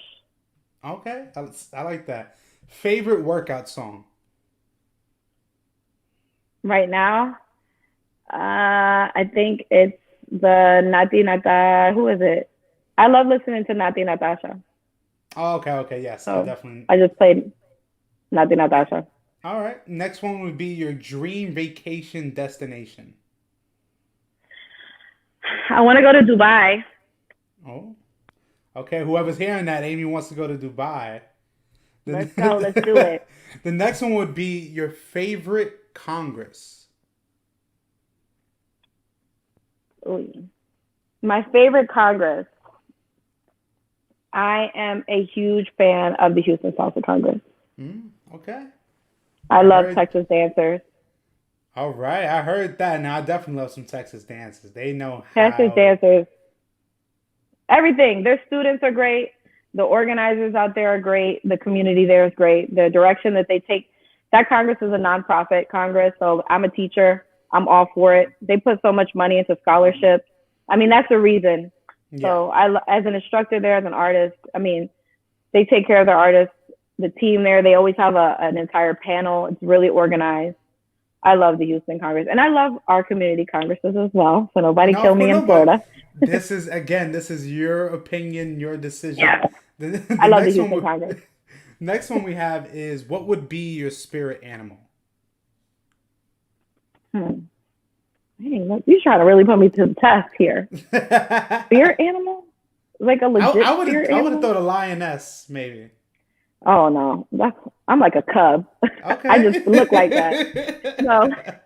Okay, I like that. Favorite workout song. Right now, I think it's the Nati Nata. Who is it? I love listening to Nati Natasha. Oh, okay, okay, yes, I So definitely. I just played Nati Natasha. All right, next one would be your dream vacation destination. I want to go to Dubai. Oh, okay. Whoever's hearing that, Amy wants to go to Dubai. Let's go. Let's do The, it. the next one would be your favorite Congress. Ooh. My favorite Congress. I am a huge fan of the Houston Salsa Congress. Okay. I I love heard. Texas dancers. All right, I heard that. Now I definitely love some Texas dances. They know Texas how. dancers, everything. Their students are great. The organizers out there are great. The community there is great. The direction that they take. That Congress is a nonprofit Congress, so I'm a teacher. I'm all for it. They put so much money into scholarships. I mean, that's the reason. Yeah. So as an instructor there, as an artist, I mean, they take care of their artists. The team there, they always have an entire panel. It's really organized. I love the Houston Congress, and I love our community congresses as well. So nobody No, kill of course, me in no, but Florida. this is again, this is your opinion, your decision. Yeah, The I love the next one, Houston Congress. next one we have is what would be your spirit animal? Hmm. Hey, look, you trying to really put me to the test here. Spirit animal? Like a legit spirit I would have animal? thought a lioness maybe. Oh no, I'm like a cub. I just look like that. No. Okay.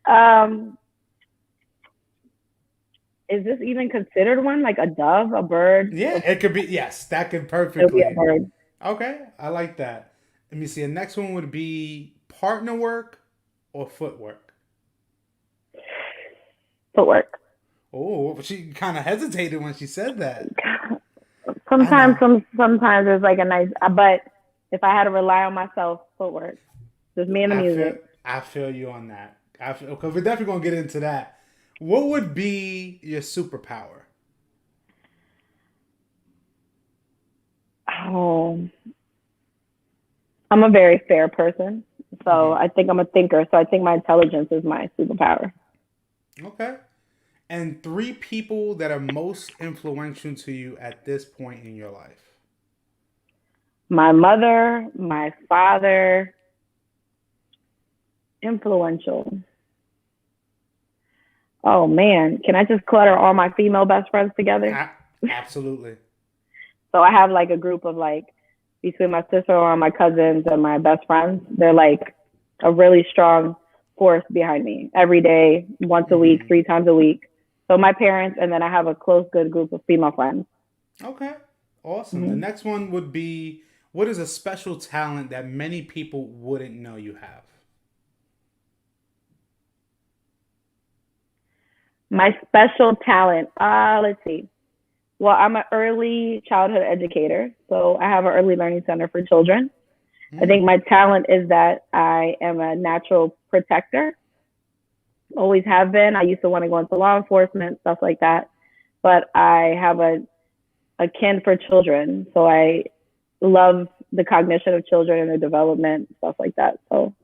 um, is this even considered one? Like a dove, a bird? Yeah, it could be. Yes, that could It'll be a perfectly. bird. Okay, I like that. Let me see. The next one would be partner work or footwork. Footwork. Oh, she kind of hesitated when she said that. I Sometimes, know. sometimes it's like a nice. But if I had to rely on myself, footwork. Just me and the I feel music. I feel you on that. I feel because we're definitely gonna get into that. What would be your superpower? Oh, I'm a very fair person, so Hmm. I think I'm a thinker. So I think my intelligence is my superpower. Okay. And three people that are most influential to you at this point in your life. My mother, my father, influential. Oh man, can I just clutter all my female best friends together? A- Absolutely. So I have like a group of like between my sister or my cousins and my best friends. They're like a really strong force behind me every day, once a week, Hmm. 3 times a week. So my parents, and then I have a close, good group of female friends. Okay. Awesome. The Mm-hmm. next one would be what is a special talent that many people wouldn't know you have? My special talent. Let's see. Well, I'm an early childhood educator, so I have an early learning center for children. I think Hmm. my talent is that I am a natural protector. Always have been. I used to want to go into law enforcement, stuff like that. But I have a kin for children. So I love the cognition of children and their development, stuff like that. So,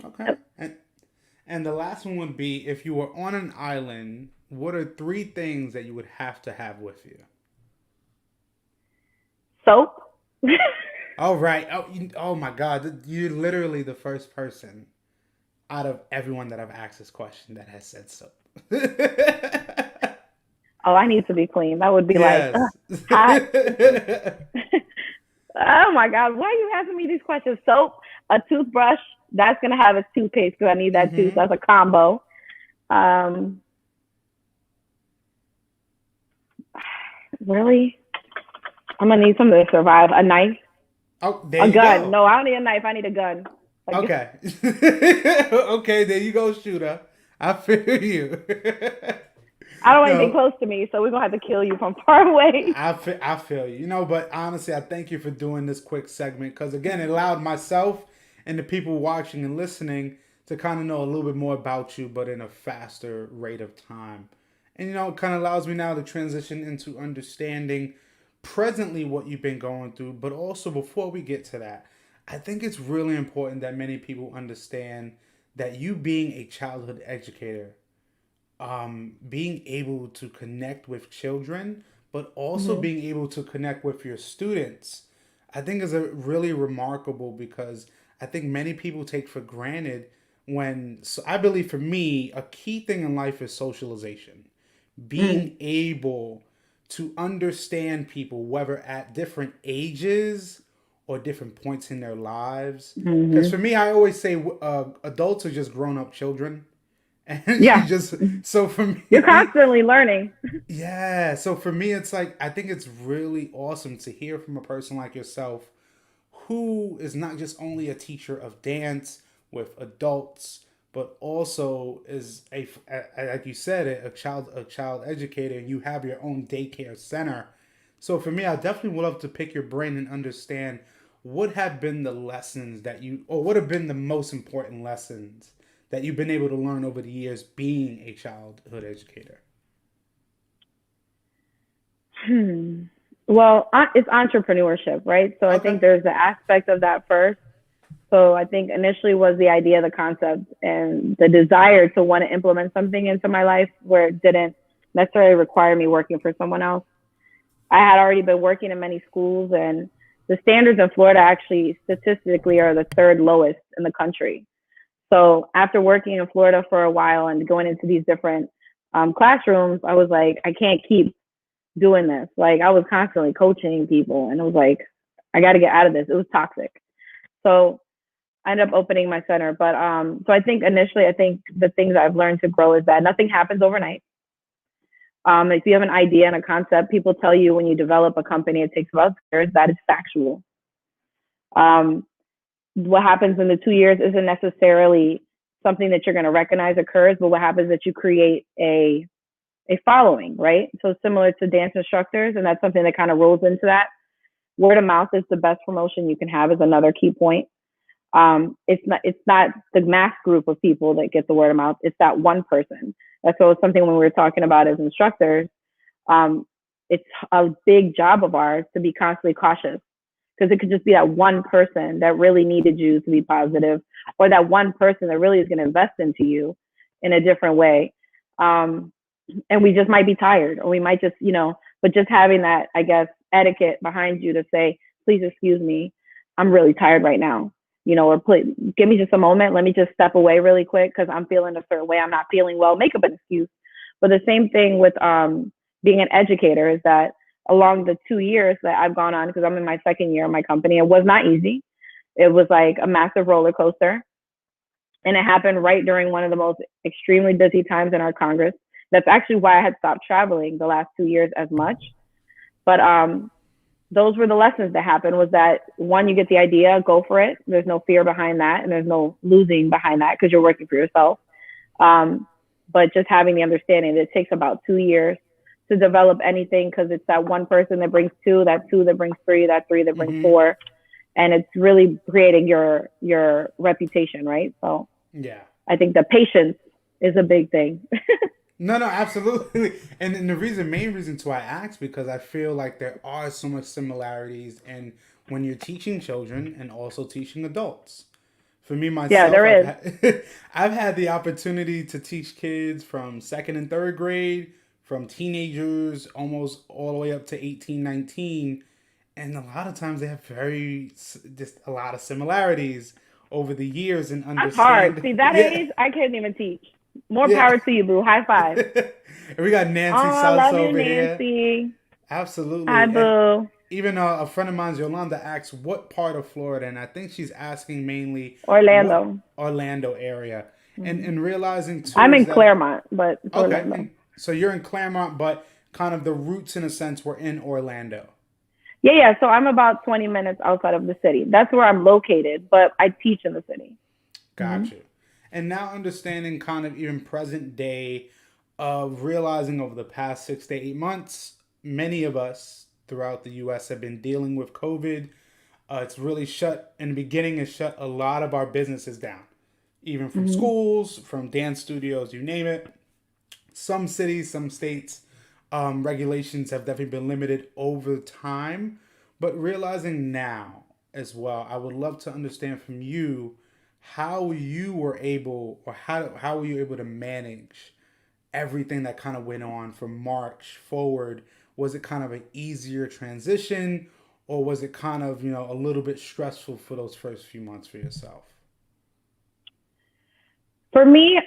Okay. yep. And the last one would be if you were on an island, what are three things that you would have to have with you? Soap. All right. Oh my God. You're literally the first person out of everyone that I've asked this question that has said so. Oh, I need to be clean. That would be like Yes. hot. Oh my God, why are you asking me these questions? Soap, a toothbrush, that's gonna have a toothpaste because I need that too. So Hmm. that's a combo. Um, really? I'm gonna need something to survive. A knife, Oh, there a you gun. go. No, I don't need a knife. I need a gun. Like Okay. Okay, there you go, shooter. I feel you. I don't want anything No, close to me, so we're gonna have to kill you from far away. I feel you. But honestly, I thank you for doing this quick segment because again, it allowed myself and the people watching and listening to kind of know a little bit more about you, but in a faster rate of time. And it kind of allows me now to transition into understanding presently what you've been going through, but also before we get to that, I think it's really important that many people understand that you being a childhood educator, being able to connect with children, but also Mm-hmm. being able to connect with your students, I think is a really remarkable because I think many people take for granted so I believe for me, a key thing in life is socialization. Mm-hmm. Being able to understand people, whether at different ages or different points in their lives. Because Mm-hmm. for me, I always say adults are just grown up children And you Yeah, just, so for you're me, constantly learning. yeah, so for me, it's like, I think it's really awesome to hear from a person like yourself who is not just only a teacher of dance with adults, but also is like you said, a child educator, and you have your own daycare center. So for me, I definitely would love to pick your brain and understand what have been the lessons that you, or what have been the most important lessons that you've been able to learn over the years being a childhood educator. Hmm. Well, it's entrepreneurship, right? So I Okay. think there's the aspect of that first. So I think initially was the idea, the concept, and the desire to want to implement something into my life where it didn't necessarily require me working for someone else. I had already been working in many schools, and the standards in Florida actually statistically are the third lowest in the country. So after working in Florida for a while and going into these different classrooms, I was like, I can't keep doing this. Like I was constantly coaching people, and it was like, I got to get out of this. It was toxic. So I ended up opening my center. But so I think initially, I think the things I've learned to grow is that nothing happens overnight. If you have an idea and a concept, people tell you when you develop a company, it takes about 2 years. That is factual. Um, what happens in the 2 years isn't necessarily something that you're going to recognize occurs, but what happens is that you create a following, right? So similar to dance instructors, and that's something that kind of rolls into that. Word of mouth is the best promotion you can have is another key point. It's not the mass group of people that get the word of mouth. It's that one person. That's what something when we were talking about as instructors. Um, it's a big job of ours to be constantly cautious because it could just be that one person that really needed you to be positive, or that one person that really is going to invest into you in a different way. Um, and we just might be tired, or we might just, but just having that, I guess, etiquette behind you to say, please excuse me, I'm really tired right now, or please give me just a moment. Let me just step away really quick because I'm feeling a certain way. I'm not feeling well. Make up an excuse. But the same thing with being an educator is that along the 2 years that I've gone on, because I'm in my second year of my company, it was not easy. It was like a massive roller coaster. And it happened right during one of the most extremely busy times in our Congress. That's actually why I had stopped traveling the last 2 years as much. But those were the lessons that happened was that one, you get the idea, go for it. There's no fear behind that, and there's no losing behind that because you're working for yourself. Um, but just having the understanding that it takes about 2 years to develop anything because it's that one person that brings two, that two that brings three, that three that brings Mm-hmm. four, and it's really creating your reputation, right? So Yeah. I think the patience is a big thing. No, no, absolutely. And the main reason to I ask because I feel like there are so much similarities in when you're teaching children and also teaching adults. For me Yeah, myself, I've there is. had I've had the opportunity to teach kids from second and third grade, from teenagers almost all the way up to 18, 19, and a lot of times they have just a lot of similarities over the years and That's hard. understand. See, that Yeah. age, I can't even teach. More Yeah. power to you, boo. High five. And we got Oh, Nancy I Salsa love you, over here. Nancy. Hi, Absolutely. And boo. even a friend of mine's, Yolanda, asks what part of Florida, and I think she's asking mainly what Orlando. Orlando area. And Hmm. and realizing I'm too is in that Claremont, but it's okay, Orlando. and so you're in Claremont, but kind of the roots in a sense were in Orlando. Yeah, yeah. So I'm about 20 minutes outside of the city. That's where I'm located, but I teach in the city. Hmm. Gotcha. And now understanding kind of even present day of realizing over the past 6 to 8 months, many of us throughout the US have been dealing with COVID. It's really shut in the beginning. It shut a lot of our businesses down, even from Hmm. schools, from dance studios, you name it. Some cities, some states, regulations have definitely been limited over time. But realizing now as well, I would love to understand from you how you were able, or how were you able to manage everything that kind of went on from March forward. Was it kind of an easier transition, or was it kind of a little bit stressful for those first few months for yourself? For me,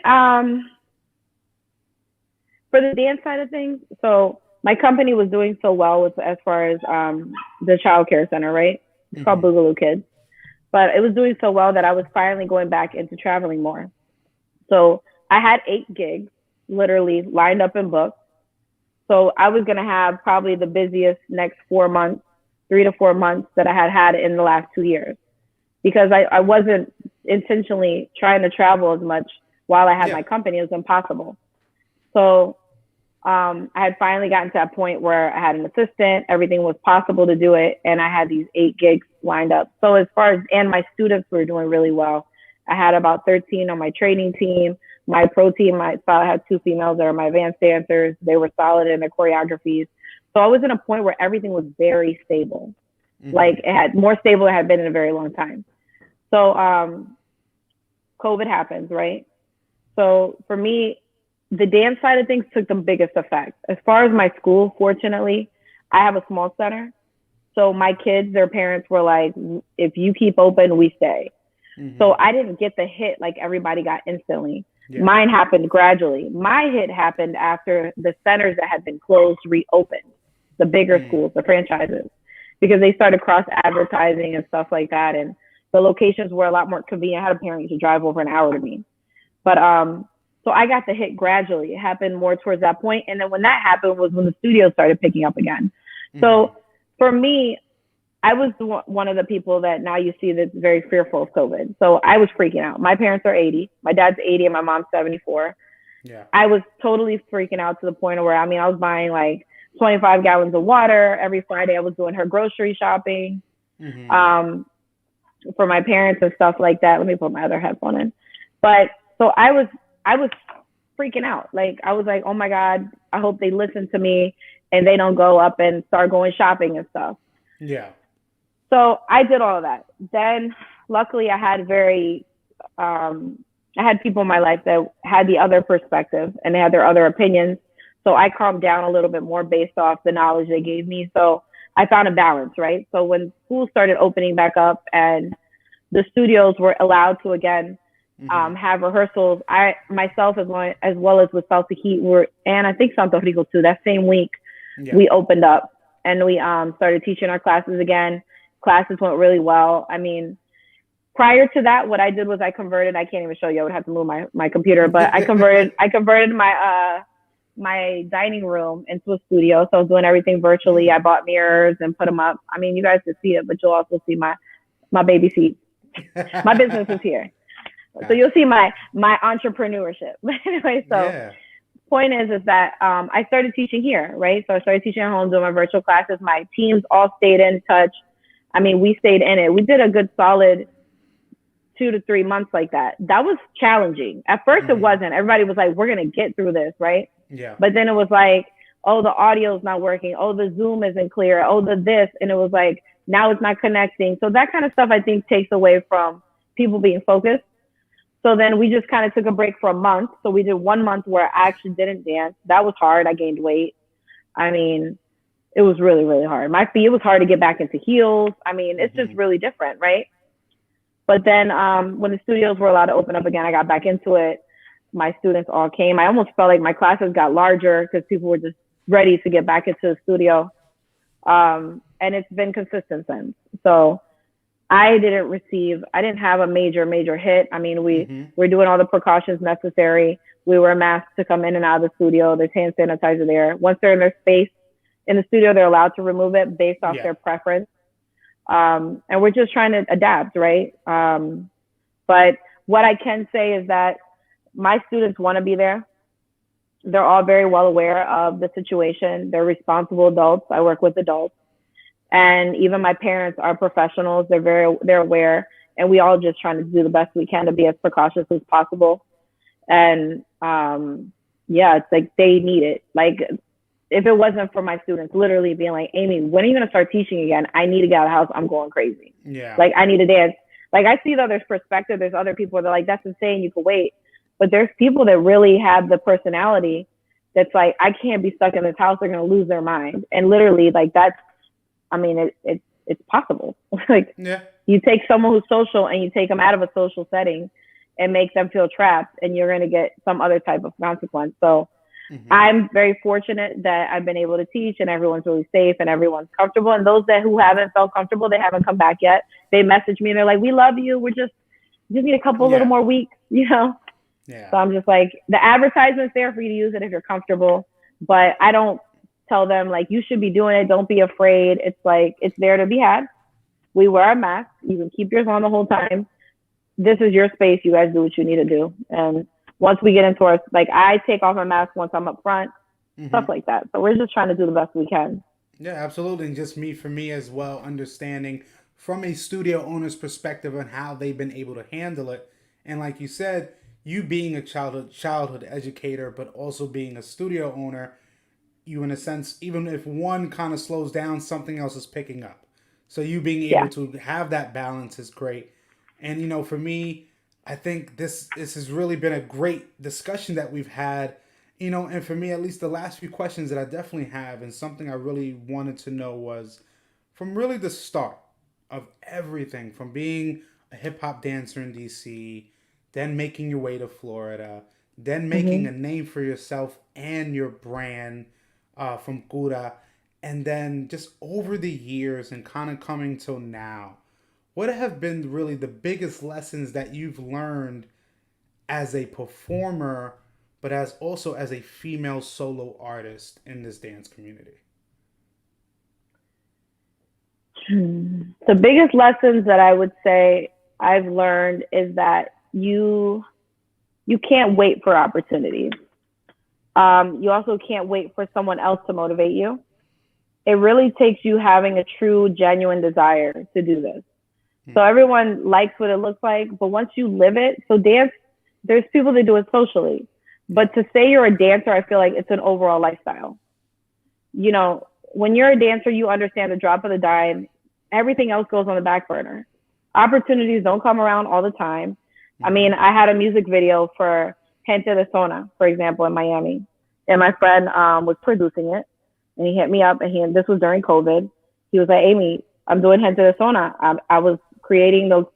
for the dance side of things, so my company was doing so well with as far as the child care center, right? It's called Mm-hmm. Boogaloo Kids, but it was doing so well that I was finally going back into traveling more. So I had 8 gigs literally lined up and booked. So I was going to have probably the busiest next 4 months, 3 to 4 months that I had had in the last 2 years, because I wasn't intentionally trying to travel as much while I had Yeah. my company. It was impossible. So I had finally gotten to that point where I had an assistant, everything was possible to do it, and I had these 8 gigs lined up. So as far as, and my students were doing really well. I had about 13 on my training team. My pro team, I had 2 females that are my advanced dancers. They were solid in their choreographies. So I was in a point where everything was very stable. Like it had more stable than it had been in a very long time. So COVID happens, right? So for me, the dance side of things took the biggest effect. As far as my school, fortunately, I have a small center. So my kids, their parents were like, if you keep open, we stay. So I didn't get the hit like everybody got instantly. Yeah. Mine happened gradually. My hit happened after the centers that had been closed reopened, the bigger schools, the franchises, because they started cross advertising and stuff like that. And the locations were a lot more convenient. I had a parent to drive over an hour to me. But so I got the hit gradually. It happened more towards that point. And then when that happened was when the studios started picking up again. So for me, I was one of the people that now you see that's very fearful of COVID. So I was freaking out. My parents are 80. My dad's 80 and my mom's 74. Yeah. I was totally freaking out to the point where, I mean, I was buying like 25 gallons of water every Friday. I was doing her grocery shopping for my parents and stuff like that. Let me put my other headphone in. But so I was freaking out. Like, I was like, oh my God, I hope they listen to me and they don't go up and start going shopping and stuff. Yeah. So I did all of that. Then luckily I had I had people in my life that had the other perspective and they had their other opinions. So I calmed down a little bit more based off the knowledge they gave me. So I found a balance, right? So when schools started opening back up and the studios were allowed to again have rehearsals, I myself as well as with Salsa Heat and I think Santo Rico too, that same week we opened up and we started teaching our classes again. Classes went really well. I mean, prior to that, what I did was I converted. I can't even show you. I would have to move my computer, but I converted my dining room into a studio. So I was doing everything virtually. I bought mirrors and put them up. I mean, you guys can see it, but you'll also see my baby seat. My business is here, so you'll see my entrepreneurship. Anyway, so point is that I started teaching here, right? So I started teaching at home, doing my virtual classes. My teams all stayed in touch. I mean, we stayed in it. We did a good solid 2 to 3 months like that. That was challenging. At first it wasn't. Everybody was like, we're going to get through this, right? Yeah. But then it was like, oh, the audio's not working. Oh, the Zoom isn't clear. Oh, the this. And it was like, now it's not connecting. So that kind of stuff, I think, takes away from people being focused. So then we just kind of took a break for a month. So we did 1 month where I actually didn't dance. That was hard. I gained weight. I mean, it was really, really hard. It was hard to get back into heels. I mean, it's just really different, right? But then when the studios were allowed to open up again, I got back into it. My students all came. I almost felt like my classes got larger because people were just ready to get back into the studio. And it's been consistent since. So I didn't have a major hit. I mean, we're doing all the precautions necessary. We wear masks to come in and out of the studio. There's hand sanitizer there. Once they're in their space in the studio, they're allowed to remove it based off their preference. And we're just trying to adapt, right? But what I can say is that my students want to be there. They're all very well aware of the situation. They're responsible adults. I work with adults. And even my parents are professionals. They're aware. And we all just trying to do the best we can to be as precautious as possible. And it's like they need it. Like, if it wasn't for my students literally being like, Amy, when are you going to start teaching again? I need to get out of the house. I'm going crazy. Yeah. Like, I need to dance. Like, I see the other perspective. There's other people that are like, that's insane. You can wait. But there's people that really have the personality that's like, I can't be stuck in this house. They're going to lose their mind. And literally, like, that's, I mean, it's possible. Like, you take someone who's social and you take them out of a social setting and make them feel trapped, and you're going to get some other type of consequence. So I'm very fortunate that I've been able to teach and everyone's really safe and everyone's comfortable. And those who haven't felt comfortable, they haven't come back yet. They message me and they're like, we love you. We just need a couple little more weeks, you know? Yeah. So I'm just like, the advertisement's there for you to use it if you're comfortable, but I don't tell them like you should be doing it. Don't be afraid. It's like it's there to be had. We wear a mask. You can keep yours on the whole time. This is your space. You guys do what you need to do. And once we get into our, like, I take off my mask once I'm up front, stuff Hmm. like that. So we're just trying to do the best we can. Yeah, absolutely. And just me, for me as well, understanding from a studio owner's perspective on how they've been able to handle it. And like you said, you being a childhood educator, but also being a studio owner, you in a sense, even if one kind of slows down, something else is picking up. So you being able Yeah. to have that balance is great. And for me, I think this has really been a great discussion that we've had. And for me, at least the last few questions that I definitely have, and something I really wanted to know was from really the start of everything, from being a hip hop dancer in DC, then making your way to Florida, then making Hmm. a name for yourself and your brand from KURA, and then just over the years and kind of coming till now, what have been really the biggest lessons that you've learned as a performer, but as also as a female solo artist in this dance community? The biggest lessons that I would say I've learned is that you can't wait for opportunities. You also can't wait for someone else to motivate you. It really takes you having a true, genuine desire to do this. So Hmm. everyone likes what it looks like, but once you live it, so dance, there's people that do it socially. Yeah. But to say you're a dancer, I feel like it's an overall lifestyle. When you're a dancer, you understand the drop of the dime. Everything else goes on the back burner. Opportunities don't come around all the time. I Hmm. mean, I had a music video for Gente de Zona, for example, in Miami, and my friend was producing it, and he hit me up, and this was during COVID. He was like, "Amy, I'm doing Gente de Zona. I was creating the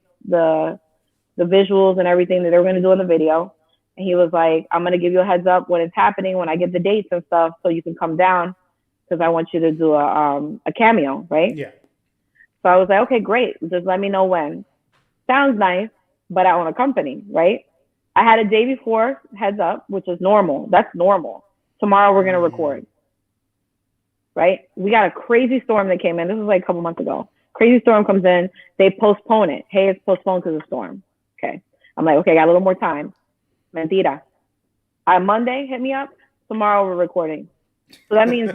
the visuals and everything that they were going to do in the video." And he was like, "I'm going to give you a heads up when it's happening, when I get the dates and stuff, so you can come down because I want you to do a cameo, right?" Yeah. So I was like, "Okay, great. Just let me know when." Sounds nice, but I own a company, right? I had a day before heads up, which is normal. That's normal. Tomorrow we're going to Mm. record, right? We got a crazy storm that came in. This was like a couple months ago. Crazy storm comes in. They postpone it. Hey, it's postponed because of the storm. Okay. I'm like, okay, I got a little more time. Mentira. On Monday, hit me up. Tomorrow we're recording. So that means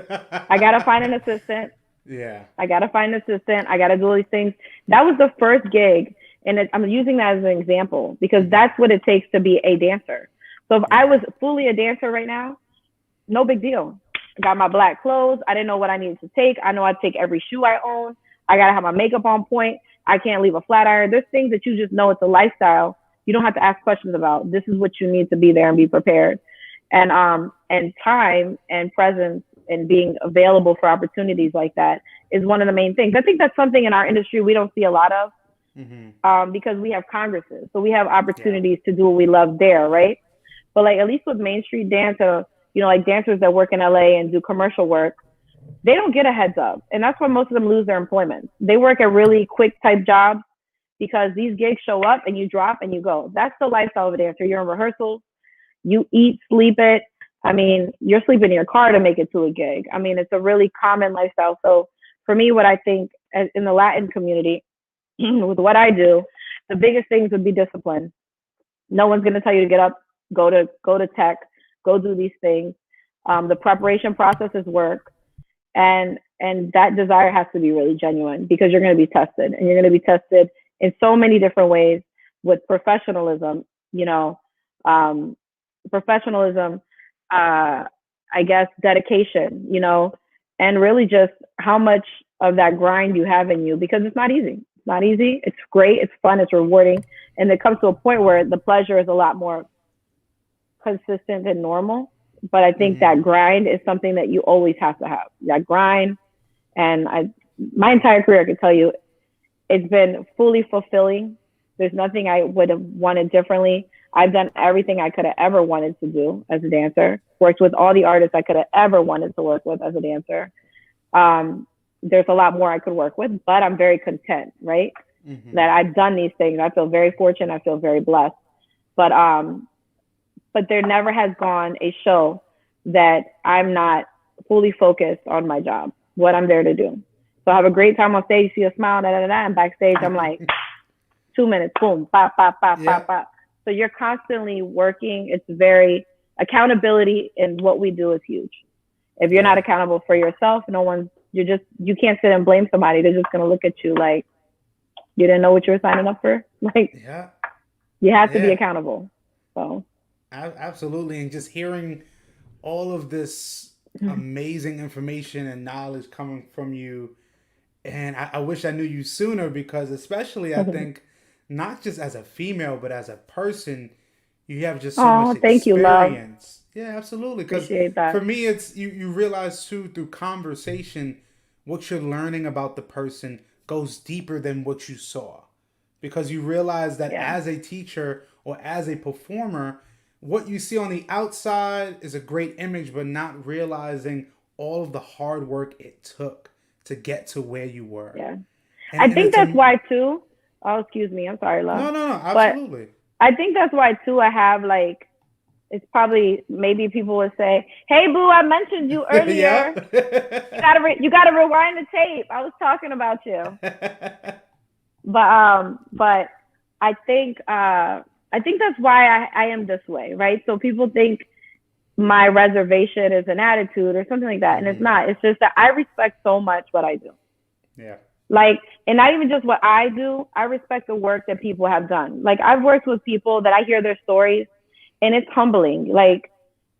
I got to find an assistant. Yeah. I got to find an assistant. I got to do all these things. That was the first gig. And I'm using that as an example because Hmm. that's what it takes to be a dancer. So if I Yeah. was fully a dancer right now, no big deal. I got my black clothes. I didn't know what I needed to take. I know I take every shoe I own. I got to have my makeup on point. I can't leave a flat iron. There's things that you just know it's a lifestyle. You don't have to ask questions about. This is what you need to be there and be prepared. And time and presence and being available for opportunities like that is one of the main things. I think that's something in our industry we don't see a lot of Hmm. because we have congresses. So we have Yeah. opportunities to do what we love there, right? But like at least with Main Street Dance, like dancers that work in LA and do commercial work, they don't get a heads up. And that's why most of them lose their employment. They work at really quick type jobs because these gigs show up and you drop and you go. That's the lifestyle of a dancer. You're in rehearsals, you eat, sleep it. I mean, you're sleeping in your car to make it to a gig. I mean, it's a really common lifestyle. So for me, what I think in the Latin community, with what I do, the biggest things would be discipline. No one's going to tell you to get up, go to tech, go do these things. The preparation process is work, and that desire has to be really genuine because you're going to be tested, and you're going to be tested in so many different ways with professionalism. You know, um, professionalism, I guess, dedication. And really just how much of that grind you have in you because it's not easy. It's not easy. It's great. It's fun. It's rewarding. And it comes to a point where the pleasure is a lot more consistent than normal. But I think Hmm. that grind is something that you always have to have. That grind, my entire career, I can tell you, it's been fully fulfilling. There's nothing I would have wanted differently. I've done everything I could have ever wanted to do as a dancer. Worked with all the artists I could have ever wanted to work with as a dancer. There's a lot more I could work with, but I'm very content, right? Hmm. That I've done these things. I feel very fortunate. I feel very blessed. But but there never has gone a show that I'm not fully focused on my job, what I'm there to do. So I have a great time on stage, see a smile, da da da, da, and backstage I'm like 2 minutes, boom, pop, pop, pop, Yeah. pop, pop. So you're constantly working. It's very accountability in what we do is huge. If you're not Yeah. accountable for yourself, no one's you can't sit and blame somebody. They're just gonna look at you like you didn't know what you were signing up for. Like Yeah. you have to be Yeah. accountable. So Absolutely. And just hearing all of this amazing information and knowledge coming from you. And I wish I knew you sooner because, especially, I think not just as a female, but as a person, you have just so much oh, thank you, love. experience. Yeah, absolutely. Because Appreciate for that. me, it's you realize too through conversation what you're learning about the person goes deeper than what you saw. Because you realize that Yeah. as a teacher or as a performer, what you see on the outside is a great image, but not realizing all of the hard work it took to get to where you were. Yeah. And I and think it's that's a why too. Oh, excuse me. I'm sorry, love. no, But absolutely. I think that's why too. I have like it's probably maybe people would say, "Hey, boo, I mentioned you Yeah. earlier. You gotta rewind the tape. I was talking about you." But I think that's why I am this way, right? So people think my reservation is an attitude or something like that, and it's Hmm. not. It's just that I respect so much what I do. Yeah. Like, and not even just what I do, I respect the work that people have done. Like, I've worked with people that I hear their stories, and it's humbling. Like,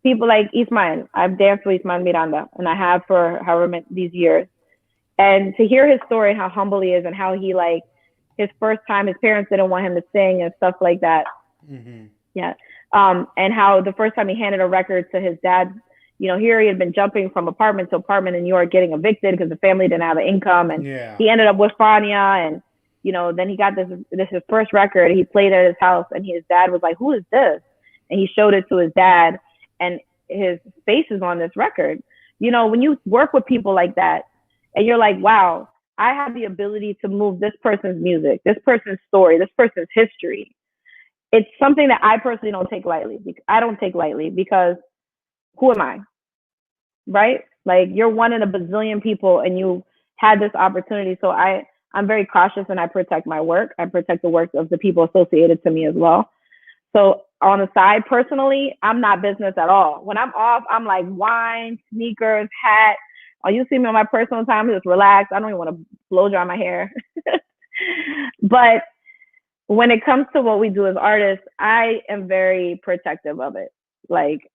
people like Ismael, I've danced with Ismael Miranda, and I have for however many these years. And to hear his story and how humble he is, and how he, like, his first time, his parents didn't want him to sing and stuff like that. Hmm. Yeah. And how the first time he handed a record to his dad, you know, here he had been jumping from apartment to apartment in New York, getting evicted because the family didn't have an income, and Yeah. he ended up with Fania, and you know, then he got this his first record. He played at his house, and his dad was like, "Who is this?" And he showed it to his dad, and his face is on this record. You know, when you work with people like that, and you're like, "Wow, I have the ability to move this person's music, this person's story, this person's history." It's something that I personally don't take lightly. I don't take lightly because who am I, right? Like you're one in a bazillion people, and you had this opportunity. So I'm very cautious, and I protect my work. I protect the work of the people associated to me as well. So on the side, personally, I'm not business at all. When I'm off, I'm like wine, sneakers, hat. Oh, you see me on my personal time, just relax. I don't even want to blow dry my hair. But when it comes to what we do as artists, I am very protective of it. Like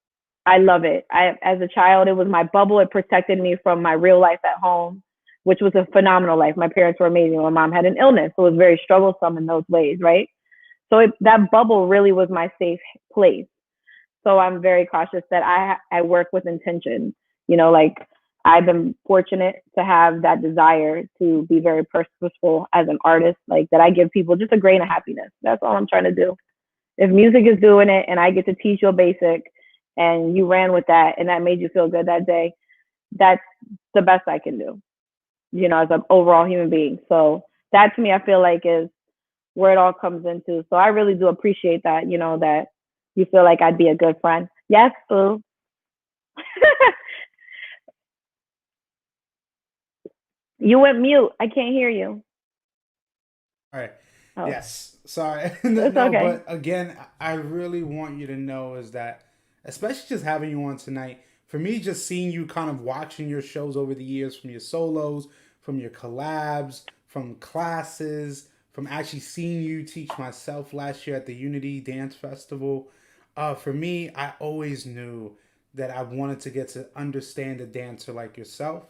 I love it. As a child, it was my bubble. It protected me from my real life at home, which was a phenomenal life. My parents were amazing. My mom had an illness, so it was very strugglesome in those ways, right? So that bubble really was my safe place. So I'm very cautious that I work with intention. You know, like I've been fortunate to have that desire to be very purposeful as an artist, like that I give people just a grain of happiness. That's all I'm trying to do. If music is doing it and I get to teach you a basic and you ran with that and that made you feel good that day, that's the best I can do, you know, as an overall human being. So that to me, I feel like is where it all comes into. So I really do appreciate that, you know, that you feel like I'd be a good friend. Yes, boo. You went mute. I can't hear you. All right. Oh, Yes. Sorry. No, it's no, okay. but again, I really want you to know is that, especially just having you on tonight, for me, just seeing you kind of watching your shows over the years, from your solos, from your collabs, from classes, from actually seeing you teach myself last year at the Unity Dance Festival. For me, I always knew that I wanted to get to understand a dancer like yourself.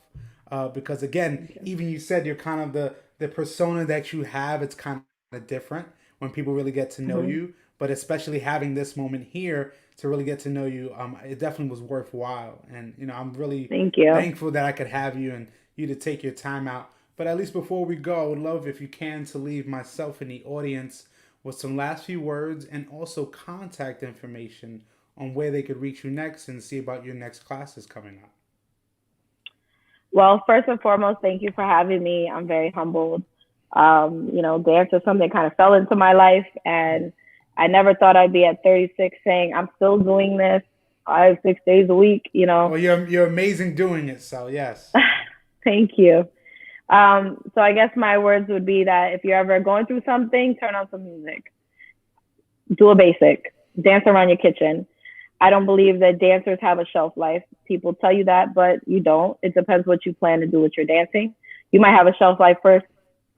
Because again, Thank you. even you said you're kind of the persona that you have. It's kind of different when people really get to know Mm-hmm. you. But especially having this moment here to really get to know you, it definitely was worthwhile. And I'm really Thank you. thankful that I could have you and you to take your time out. But at least before we go, I would love if you can to leave myself and the audience with some last few words and also contact information on where they could reach you next and see about your next classes coming up. Well, first and foremost, thank you for having me. I'm very humbled. You know, dance is something that kind of fell into my life, and I never thought I'd be at 36 saying I'm still doing this 5, 6 days a week, you know. Well, you're amazing doing it. So yes. Thank you. So I guess my words would be that if you're ever going through something, turn on some music. Do a basic. Dance around your kitchen. I don't believe that dancers have a shelf life. People tell you that, but you don't. It depends what you plan to do with your dancing. You might have a shelf life for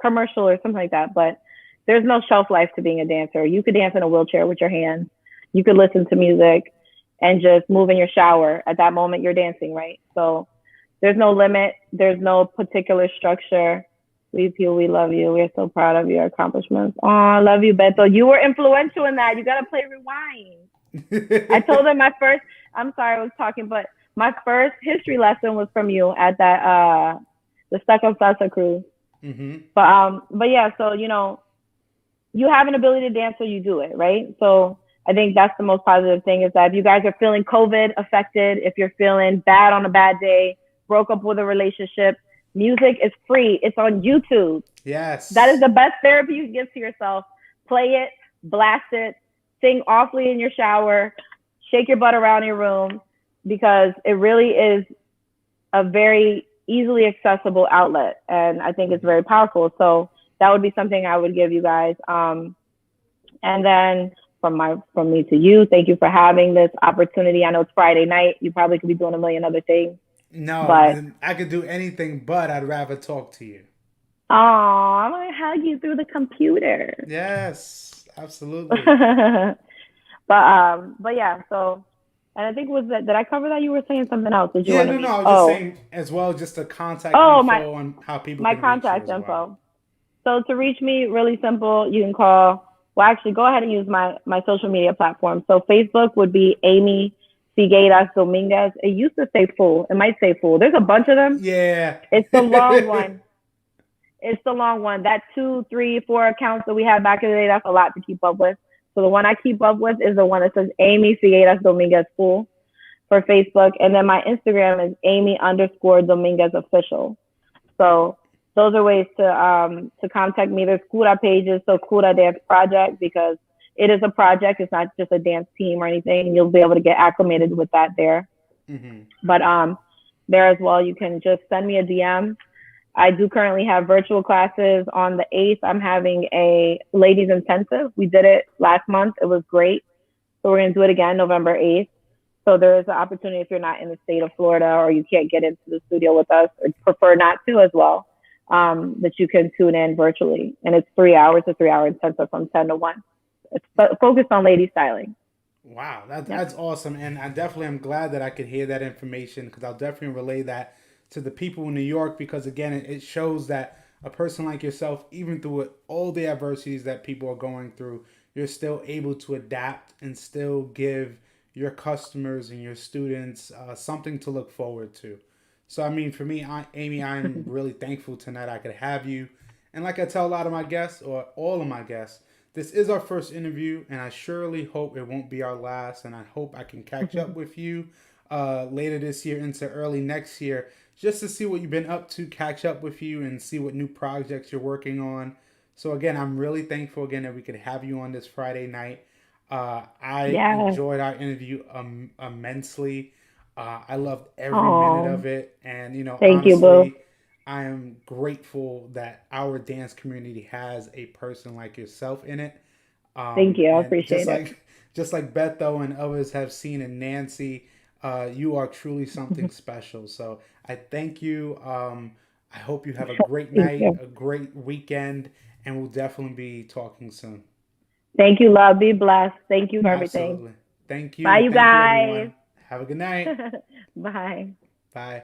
commercial or something like that, but there's no shelf life to being a dancer. You could dance in a wheelchair with your hands. You could listen to music and just move in your shower. At that moment, you're dancing, right? So there's no limit. There's no particular structure. We love you. We're so proud of your accomplishments. Oh, I love you, Beto. You were influential in that. You got to play rewind. I told them I'm sorry I was talking, but my first history lesson was from you at that, the Stuck on Salsa cruise. Mm-hmm. But yeah, so, you know, you have an ability to dance, so you do it, right? So I think that's the most positive thing, is that if you guys are feeling COVID affected, if you're feeling bad on a bad day, broke up with a relationship, music is free. It's on YouTube. Yes. That is the best therapy you can give to yourself. Play it, blast it, sing awfully in your shower, shake your butt around your room, because it really is a very easily accessible outlet. And I think it's very powerful. So that would be something I would give you guys. And then from me to you, thank you for having this opportunity. I know it's Friday night. You probably could be doing a million other things. No, but I could do anything, but I'd rather talk to you. Oh, I want to hug you through the computer. Yes, absolutely. But yeah, so, and I think did I cover that? You were saying something else. Did you Yeah, want to no, be? I was just saying as well, just the contact Oh, info on how people my can reach you contact as well. info. So to reach me, really simple. You can call. Well, actually, go ahead and use my social media platform. So Facebook would be Amy Dominguez. It used to say Fool. It might say Fool. There's a bunch of them. Yeah. It's the long one. It's the long one. That 2, 3, 4 accounts that we had back in the day, that's a lot to keep up with. So the one I keep up with is the one that says Amy Dominguez Fool for Facebook. And then my Instagram is Amy_Dominguez Official. So those are ways to contact me. There's KURA pages, so KURA Dance Project, because it is a project. It's not just a dance team or anything. You'll be able to get acclimated with that there. Mm-hmm. But there as well, you can just send me a DM. I do currently have virtual classes. On the 8th, I'm having a ladies intensive. We did it last month. It was great. So we're going to do it again November 8th. So there is an opportunity, if you're not in the state of Florida or you can't get into the studio with us, or prefer not to as well, that you can tune in virtually. And it's 3 hours, a 3-hour intensive from 10 to 1. It's focused on lady styling. Wow, that's awesome. And I definitely am glad that I could hear that information, because I'll definitely relay that to the people in New York, because again, it shows that a person like yourself, even through all the adversities that people are going through, you're still able to adapt and still give your customers and your students something to look forward to. So, I mean, for me, Amy, I'm really thankful tonight I could have you. And like I tell a lot of my guests, or all of my guests, this is our first interview, and I surely hope it won't be our last. And I hope I can catch up with you later this year into early next year, just to see what you've been up to, catch up with you, and see what new projects you're working on. So again, I'm really thankful again that we could have you on this Friday night. I enjoyed our interview immensely. I loved every minute of it, and Thank honestly, you, Boo. I am grateful that our dance community has a person like yourself in it. Thank you. I And appreciate it. just like Betho and others have seen in Nancy, you are truly something special. So I thank you. I hope you have a great Thank night, you. a great weekend, and we'll definitely be talking soon. Thank you, love. Be blessed. Thank you for everything. Absolutely. Thank Bye, you. you Thank you, guys. everyone. Have a good night. Bye. Bye.